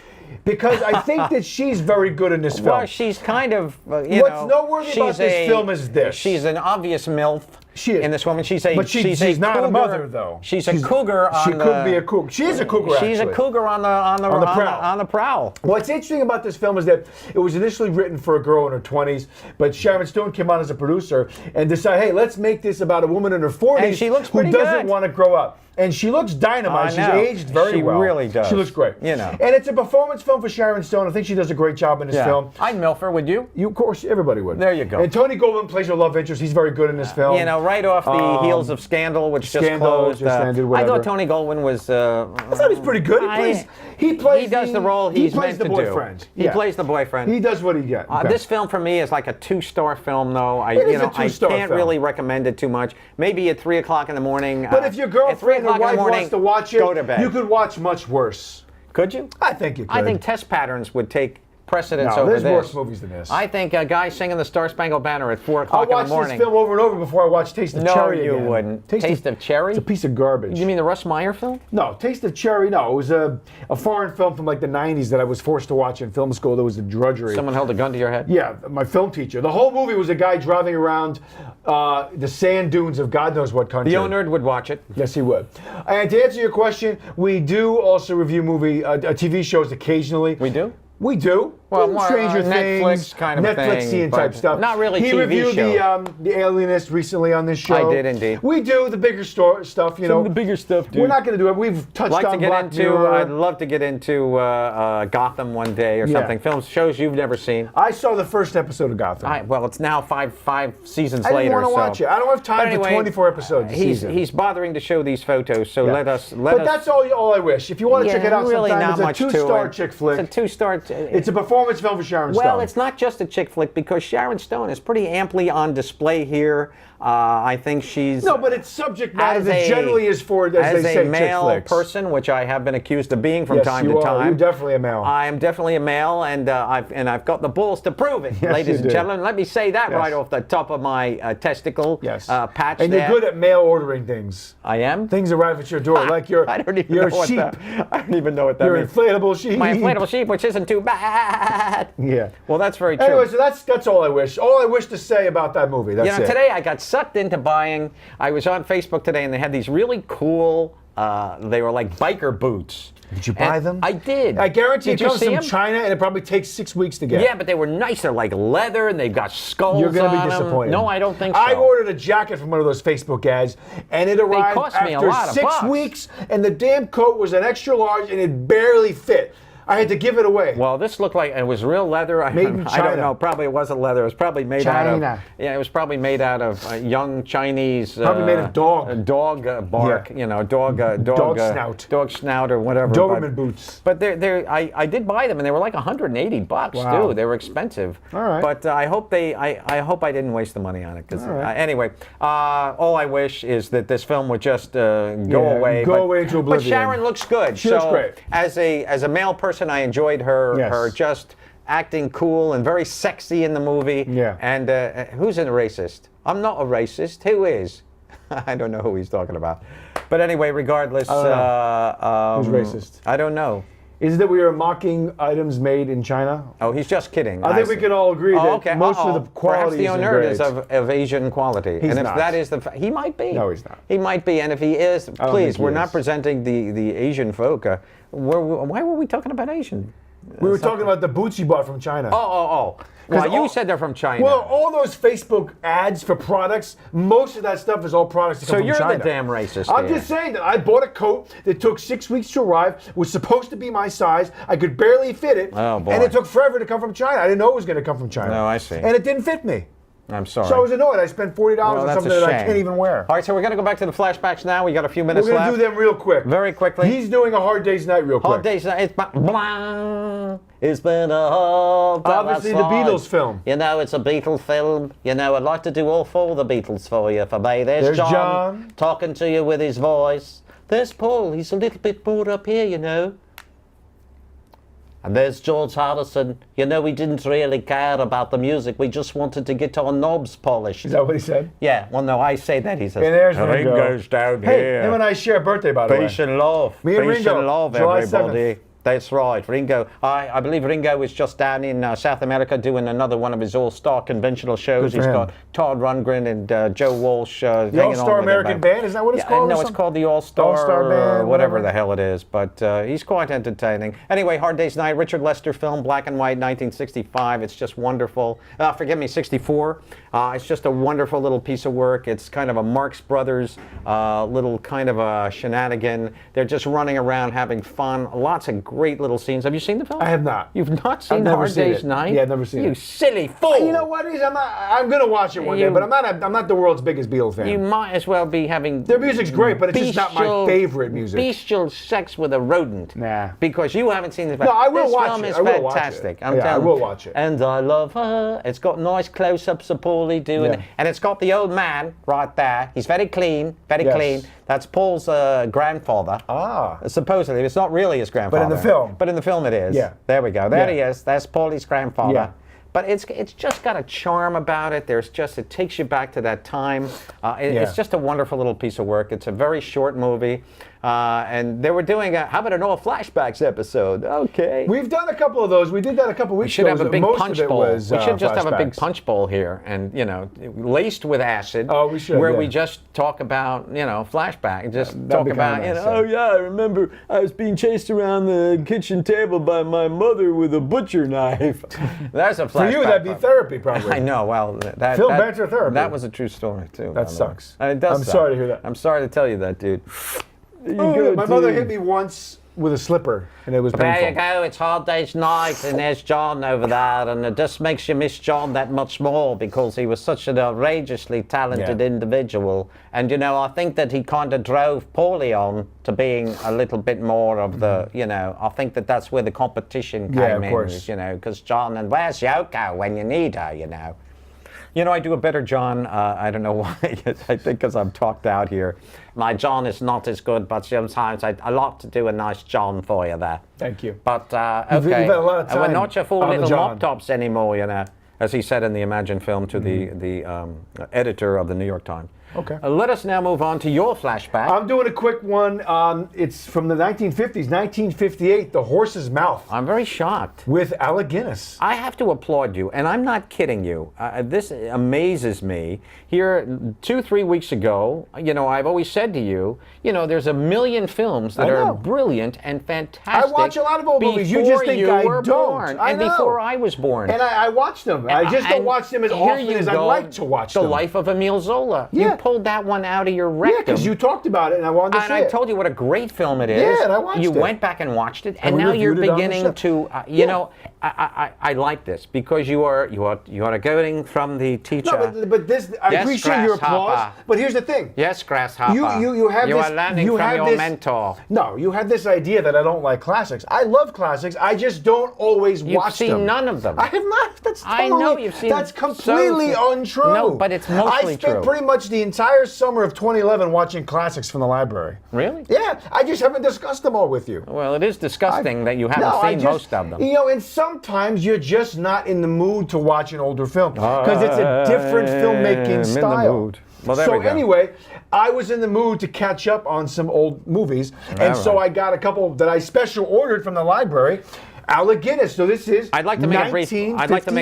Because I think that she's very good in this film. Well, she's kind of, What's noteworthy about this film is this. She's an obvious MILF. She is. In this woman, she's a But she's not cougar. a mother, though. She's a cougar. She could be a cougar. She is a cougar. She's actually. a cougar on the prowl. What's interesting about this film is that it was initially written for a girl in her 20s, but Sharon Stone came on as a producer and decided, hey, let's make this about a woman in her 40s And she looks who pretty doesn't good. want to grow up. And she looks dynamite. She's aged very well. She really does. She looks great. You know. And it's a performance film for Sharon Stone. I think she does a great job in this film. I'd MILF her, would you? Of course, everybody would. There you go. And Tony Goldwyn plays her love interest. He's very good in this film. You know, right off the heels of Scandal, which just closed. just ended, I whatever. thought Tony Goldwyn was... I thought he's pretty good. He does the role he's meant to do. boyfriend. He plays the boyfriend. He does what he gets. Okay. This film for me is like a 2-star film, though. I It is a I 2-star can't film. really recommend it too much. Maybe at 3 o'clock in the morning. But if your girlfriend or wife wants to watch it, go to bed. you could watch much worse. Could you? I think you could. I think Test Patterns would take precedence No, over there's this. worse movies than this. I think a guy singing the Star Spangled Banner at 4 I'll o'clock in the watch morning. this film over and over before I watch Taste of No, Cherry you again. wouldn't. Taste of Cherry? It's a piece of garbage. You mean the Russ Meyer film? No, Taste of Cherry, no. It was a foreign film from like the 90s that I was forced to watch in film school. That was a drudgery. Someone held a gun to your head? Yeah, my film teacher. The whole movie was a guy driving around the sand dunes of God knows what country. The O-Nerd would watch it. Yes, he would. And to answer your question, we do also review TV shows occasionally. We do? We do. Well, more Stranger Netflix Things, kind of a thing, Netflix-ian but type stuff. not really he TV reviewed shows. the Alienist recently on this show. I did indeed. We do the bigger stuff, you know. Some of the bigger stuff, dude. We're not going to do it. We've touched Like on to get Black into. Mirror. I'd love to get into Gotham one day or something. Films, shows you've never seen. I saw the first episode of Gotham. Well, it's now five seasons I didn't later. want to so. watch it. I don't have time But anyway, for 24 episodes a he's season. He's bothering to show these photos, so Yeah. let us. But that's all I wish. If you want to check it out really sometime, not much it's a 2-star to it. chick flick. It's a 2-star. It's a performance film for Sharon Stone. Well, it's not just a chick flick because Sharon Stone is pretty amply on display here. I think she's No, but it's subject matter as that a- generally is for, as as they say, a male chick flicks. person, which I have been accused of being from Yes, time you to are. time. You're definitely a male. I am definitely a male, and I've got the balls to prove it, Yes, ladies you and do. gentlemen. Let me say that Yes. right off the top of my testicle patch. And there. you're good at mail ordering things. I am. Things arrive at your door, like your I don't even your know what sheep. that. I don't even know what that Your means. inflatable sheep. My inflatable sheep, which isn't too bad. Dad. Yeah. Well, that's very true. Anyway, so that's all I wish. All I wish to say about that movie. That's it. Today I got sucked into buying. I was on Facebook today, and they had these really cool. They were like biker boots. Did you buy them? I did. I guarantee it Did you comes see from them? China, and it probably takes 6 weeks to get. Yeah, but they were nice. They're like leather, and they've got skulls. You're going to on be them. disappointed. No, I don't think so. I ordered a jacket from one of those Facebook ads, and it arrived cost me a after lot of 6 bucks. weeks, and the damn coat was an extra large, and it barely fit. I had to give it away. Well, this looked like it was real leather. Made in I don't China. know. Probably it wasn't leather. It was probably made out of. China. Yeah, it was probably made out of young Chinese. Probably made of dog. Dog bark. Yeah. You know, dog snout. Dog snout or whatever. Doberman boots. But I did buy them, and they were like $180 Wow. too. They were expensive. All right. But I hope I hope I didn't waste the money on it. Because right. anyway, all I wish is that this film would just go away. Go away into oblivion. But Sharon looks good. She looks great. As a male person, I enjoyed her just acting cool and very sexy in the movie. Yeah. And who's a racist? I'm not a racist. Who is? I don't know who he's talking about. But anyway, regardless, who's racist? I don't know. Is it that we are mocking items made in China? Oh, he just kidding. I think we can all agree that okay. most of the Perhaps quality the isn't owner great. is of Asian quality. He's and if not. that is he might be. No, he's not. He might be, and if he is, don't please, think he we're not is. presenting the Asian folk. Why were we talking about Asian? We were talking about the boots you bought from China. Oh. Well, you all- said they're from China. Well, all those Facebook ads for products, most of that stuff is all products that come so from you're China. the damn racist. I'm here. just saying that I bought a coat that took 6 weeks to arrive, was supposed to be my size. I could barely fit it. Oh, boy. And it took forever to come from China. I didn't know it was going to come from China. No, I see. And it didn't fit me. I'm sorry. So I was annoyed. I spent $40 Well, on that's something a that I shame. can't even wear. All right, so we're going to go back to the flashbacks now. We got a few minutes We're going left. to do them real quick. Very quickly. He's doing a Hard Day's Night real quick. Hard Day's Night. It's been a hard day. Obviously the Beatles film. You know, it's a Beatles film. You know, I'd like to do all four of the Beatles for you. For me, there's John talking to you with his voice. There's Paul. He's a little bit bored up here, you know. And there's George Harrison. You know, we didn't really care about the music. We just wanted to get our knobs polished. Is that what he said? Yeah, well, no, I say that. He says, And there's Ringo. Ringo's down Hey, here. him and I share a birthday, by the way. Peace and love. Me and Peace Ringo, and love, July everybody. 7th. That's right, Ringo. I believe Ringo is just down in South America doing another one of his all-star conventional shows. Good for He's him. got Todd Rundgren and Joe Walsh The hanging on All-Star with American him. Band, is that what it's called? No, or it's something? called the All-Star, All-Star Band, or whatever whatever. the hell it is. But he's quite entertaining. Anyway, Hard Day's Night, Richard Lester film, black and white, 1965. It's just wonderful. Forgive me, 64. It's just a wonderful little piece of work. It's kind of a Marx Brothers little kind of a shenanigan. They're just running around having fun. Lots of great little scenes. Have you seen the film? I have not. You've not seen I've never Hard seen Day's it. Night? Yeah, I've never seen you it. silly fool! You know what? I'm going to watch it one day, You- but I'm not the world's biggest Beatles fan. You might as well be having... Their music's great, but it's just not my favorite music. Bestial sex with a rodent. Nah. Because you haven't seen this film. No, I will this watch film it. is I will watch fantastic. it. I'm Yeah, I telling will you. watch it. And I love her. It's got nice close-ups of Paulie doing Yeah. it. And it's got the old man right there. He's very clean, very Yes. clean. That's Paul's grandfather. Ah. Supposedly. It's not really his grandfather. in the film. But in the film it is. Yeah. There we go. There Yeah. he is. That's Paulie's grandfather. Yeah. But it's just got a charm about it. It takes you back to that time. Yeah. It's just a wonderful little piece of work. It's a very short movie. And they were doing how about an all flashbacks episode? Okay. We've done a couple of those. We did that a couple We weeks should ago. have a big Most punch of it bowl. was, We should just have a big flashbacks. punch bowl here, and laced with acid. Oh, we should, Where yeah. we just talk about flashback, and just That'd talk be about kinda nice, oh yeah. yeah, I remember I was being chased around the kitchen table by my mother with a butcher knife. That's a flashback. For you, that'd be therapy, probably. I know. Well, that Film that, Banter therapy. That was a true story too. by That the way. sucks. It does I'm suck. sorry to hear that. I'm sorry to tell you that, dude. My mother hit me once with a slipper, and it was painful. There you go, it's Hard Day's Night, and there's John over there, and it just makes you miss John that much more because he was such an outrageously talented Yeah. individual. And, I think that he kind of drove Paulie on to being a little bit more of the, I think that that's where the competition came Yeah, of in, course. because John, and where's Yoko when you need her, I do a better John. I don't know why. I think because I'm talked out here. My John is not as good, but sometimes I like to do a nice John for you there. Thank you. But, You've okay. had a lot of We're time not your fool on the little John. mop tops anymore, as he said in the Imagine film to the editor of the New York Times. Okay. Let us now move on to your flashback. I'm doing a quick one. It's from the 1950s, 1958, The Horse's Mouth. I'm very shocked. With Alec Guinness. I have to applaud you, and I'm not kidding you. This amazes me. Here, 2-3 weeks ago, I've always said to you, there's a million films that are brilliant and fantastic. I watch a lot of old movies. You just think I don't. Born, I and know. Before I was born. And I watch them. I just don't watch them as often as I'd like to watch them. The Life of Emile Zola. Yeah. You pulled that one out of your rectum. Yeah, because you talked about it, and I wanted to see it. And I told you what a great film it is. Yeah, and I watched it. You went back and watched it, and we now you're reviewed it on the beginning show. to, I like this because you are getting from the teacher. No, but this, I appreciate your applause. But here's the thing. Yes, grasshopper. You have you this. are learning you from have your this, mentor. No, you have this idea that I don't like classics. I love classics. I just don't always watch them. You've seen none of them. I have not. That's totally, I know you've seen. That's completely untrue. No, but it's mostly true. I spent pretty much the entire summer of 2011 watching classics from the library. Really? Yeah, I just haven't discussed them all with you. Well, it is disgusting that you haven't seen most of them. And sometimes you're just not in the mood to watch an older film because it's a different filmmaking style. In the mood. Well, there we go. Anyway, I was in the mood to catch up on some old movies, and so I got a couple that I special ordered from the library. Alec Guinness. So this is. I'd like to make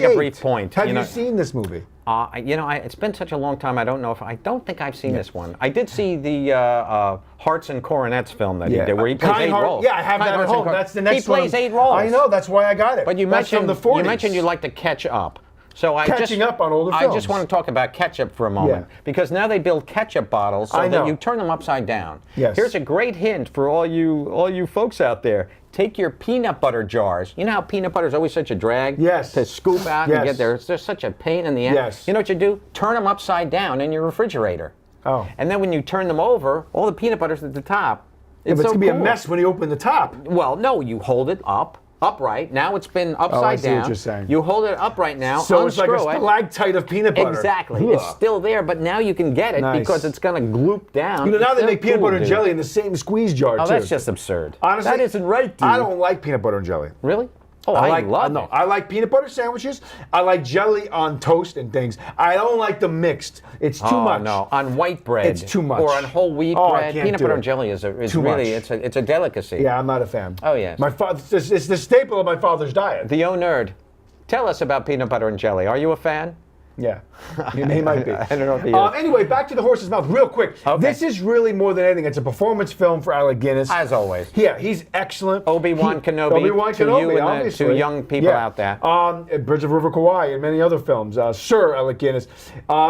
a brief point. Have you seen this movie? It's been such a long time. I don't think I've seen this one. I did see the Hearts and Coronets film that he did, where he plays 8 roles. Yeah, I have that at home. That's the next one. He plays 8 roles. I know. That's why I got it. But you mentioned from the 40s. You mentioned you like to catch up. So Catching up on older films. I just want to talk about ketchup for a moment because now they build ketchup bottles so that you turn them upside down. Yes. Here's a great hint for all you folks out there. Take your peanut butter jars. You know how peanut butter is always such a drag to scoop out and get there. It's just such a pain in the ass. Yes. You know what you do? Turn them upside down in your refrigerator. Oh. And then when you turn them over, all the peanut butter's at the top. It's going to be a mess when you open the top. Well, no, you hold it upright. Now it's been upside I see down. what you're saying. You hold it upright now. So it's like a stalactite of peanut butter. Exactly. It's still there, but now you can get it because it's going to gloop down. Now they make peanut butter and jelly in the same squeeze jar too. Oh, that's just absurd. Honestly, that isn't right, dude. I don't like peanut butter and jelly. Really? Oh, I love it. I like peanut butter sandwiches. I like jelly on toast and things. I don't like them mixed. It's too much. No, on white bread. It's too much. Or on whole wheat bread. Peanut butter and jelly is too really much. it's a delicacy. Yeah, I'm not a fan. Oh yes. It's the staple of my father's diet. The Nerd. Tell us about peanut butter and jelly. Are you a fan? Yeah, he might be. I don't know if he is. Anyway, back to The Horse's Mouth, real quick. Okay. This is really more than anything. It's a performance film for Alec Guinness. As always. Yeah, he's excellent. Obi-Wan Kenobi, to you and obviously. to young people out there. Bridge of River Kauai and many other films. Sir Alec Guinness.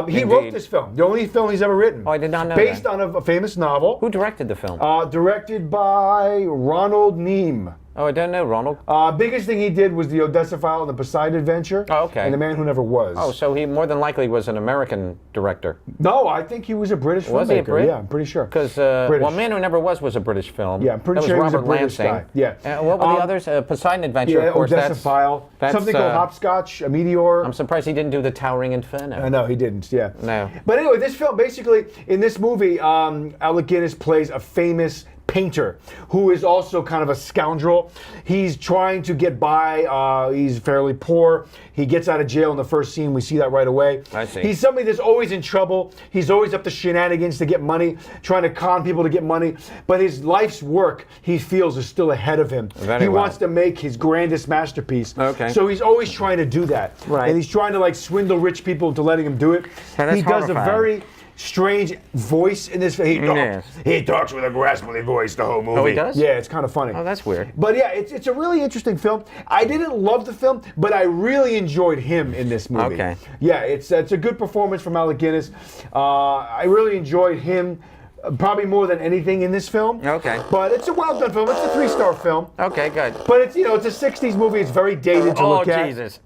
He wrote this film, the only film he's ever written. Oh, I did not know Based that. on a famous novel. Who directed the film? Directed by Ronald Neame. Oh, I don't know, Ronald. Biggest thing he did was the Odessa File and the Poseidon Adventure. Oh, okay. And The Man Who Never Was. Oh, so he more than likely was an American director. No, I think he was a British filmmaker. Was he a Brit? Yeah, I'm pretty sure. Because Man Who Never Was a British film. Yeah, I'm pretty that sure was he was Robert a British Lansing. guy. Yeah. What were the others? Poseidon Adventure, yeah, of course. Odessa File. That's Something called Hopscotch, a Meteor. I'm surprised he didn't do the Towering Inferno. No, he didn't. Yeah. No. But anyway, this film basically in this movie, Alec Guinness plays a famous painter who is also kind of a scoundrel. He's trying to get by. He's fairly poor. He gets out of jail in the first scene. We see that right away. I see. He's somebody that's always in trouble. He's always up to shenanigans to get money, trying to con people to get money. But his life's work, he feels, is still ahead of him. He wants to make his grandest masterpiece. Okay. So he's always trying to do that. Right. And he's trying to like swindle rich people into letting him do it. That's he does horrifying. a very strange voice in this. He talks with a grasping voice the whole movie. Oh, he does? Yeah, it's kind of funny. Oh, that's weird. But yeah, it's a really interesting film. I didn't love the film, but I really enjoyed him in this movie. Okay. Yeah, it's a good performance from Alec Guinness. I really enjoyed him. Probably more than anything in this film. Okay. But it's a well done film. It's a 3-star film. Okay, good. But it's it's a 60s movie. It's very dated to look at. Oh, Jesus.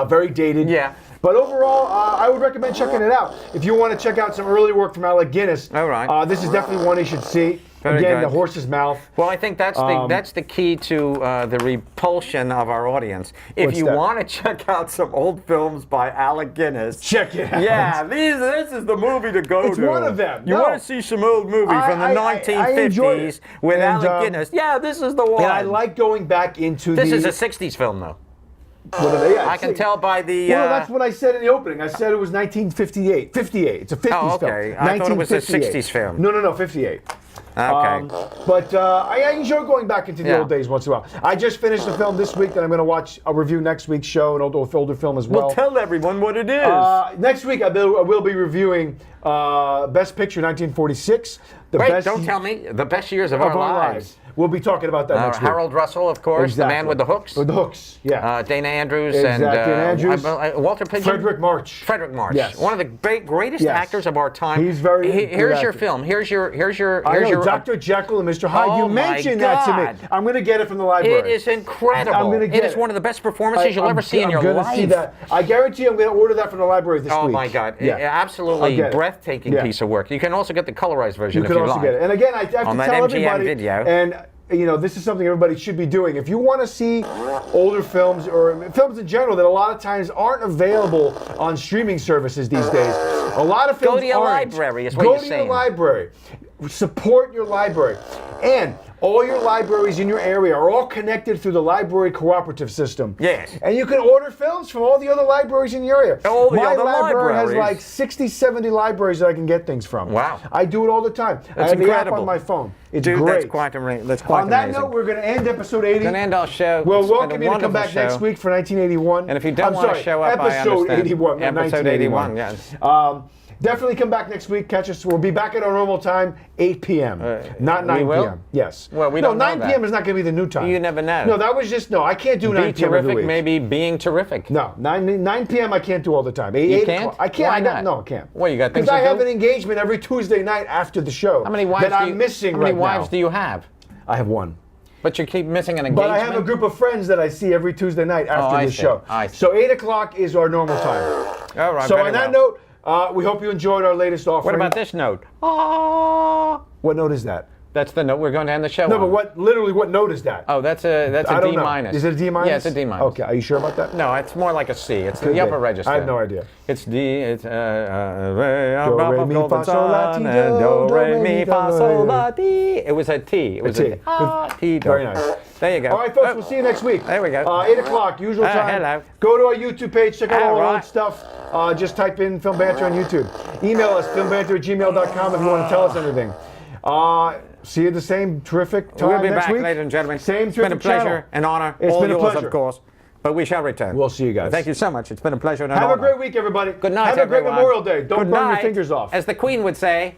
Very dated. Yeah. But overall, I would recommend checking it out. If you want to check out some early work from Alec Guinness, all right. This is definitely one you should see. Very Again, good. The Horse's Mouth. Well, I think that's the key to the repulsion of our audience. If you want to check out some old films by Alec Guinness, check it out. Yeah, this is the movie to go to. It's one of them. You want to see some old movie from the 1950s with Alec Guinness? Yeah, this is the one. And I like going back into This is a 60s film, though. What are they? I can tell by the. Well, that's what I said in the opening. I said it was 1958. 58. It's a 50s Oh, film. okay. I thought it was a 1958. 60s film. No, 58. Okay. But I enjoy going back into the Yeah. old days once in a while. I just finished a film this week that I'm going to watch. I'll review next week's show, an older film as well. Well, tell everyone what it is. Next week I will be reviewing Best Picture 1946. Wait, don't tell me. The best years of our lives. We'll be talking about that next week. Harold Russell, of course, Exactly. the man with the hooks. With the hooks, yeah. Dana Andrews Exactly, and Dana Andrews. Walter Pidgeon. Frederick March. Frederick March. Yes. One of the greatest Yes. actors of our time. He's very good Here's your actor. film. Here's your. I know, Dr. Jekyll and Mr. Hyde. Oh, You my mentioned that to me. God. I'm going to get it from the library. It is incredible. I'm gonna get It is one of the best performances you'll ever see in your I'm gonna life. see that. I guarantee I'm going to order that from the library this Oh week. my God! Yeah. Absolutely I'll get it. breathtaking Yeah. piece of work. You can also get the colorized version You if can you also like. get it. And again, I have On to that tell MGM everybody. video. And this is something everybody should be doing. If you want to see older films or films in general that a lot of times aren't available on streaming services these days, a lot of films Go to your aren't. library is what Go you're to saying. your library. Support your library. And all your libraries in your area are all connected through the library cooperative system. Yes. And you can order films from all the other libraries in your area. All the My other library has libraries. like 60, 70 libraries that I can get things from. Wow. I do it all the time. I That's have the app incredible. on my phone. It's Dude, great. that's quite amazing. On that note, we're going to end episode 80. Gonna end our show. We'll It's been welcome a you to come wonderful back next show. week for 1981. And if you don't I'm want sorry, to show up, I episode understand. 81, not Episode 1981. 81, yes. Definitely come back next week. Catch us. We'll be back at our normal time, 8 p.m. Not 9 we will? p.m. Yes. Well, we don't know 9 that. p.m. is not going to be the new time. You never know. No, that was just, I can't do 9 Be p.m. every terrific, week. maybe being terrific. No, 9 p.m. I can't do all the time. 8 can't? o'clock. I can't. Why not? No, I can't. Well, you got things Because I to have do? an engagement every Tuesday night after the show. How many wives that do I'm you, missing How many right wives now. do you have? I have one. But you keep missing an But engagement? I have a group of friends that I see every Tuesday night after I the see. show. I see. So 8 o'clock is our normal time. All right, So very on that well. note, we hope you enjoyed our latest offering. What about this note? Ah. What note is that? That's the note we're going to end the show No, on. but what note is that? Oh, that's a I don't D know. minus. Is it a D minus? Yeah, it's a D minus. Okay, are you sure about that? No, it's more like a C. It's Could the upper be. register. I have no idea. It's D. It's Do, re, mi, fa, sol, la, ti, and do, do re mi fa do, sol re. la ti. It was a T. It was T. T. Very nice. There you go. All right, folks, we'll see you next week. There we go. 8 o'clock, usual time. Hello. Go to our YouTube page, check out all our All old right. stuff. Just type in Film Banter on YouTube. Email us, filmbanter@gmail.com if you want to tell us anything. See you at the same terrific time We'll be next back, week. ladies and gentlemen. Same It's been a terrific pleasure, channel. an honor. It's all been a yours, pleasure. of course. But we shall return. We'll see you guys. Thank you so much. It's been a pleasure and an Have honor. a great week, everybody. Good night, Have a great everyone. Memorial Day. Don't Good burn your night. fingers off. As the Queen would say.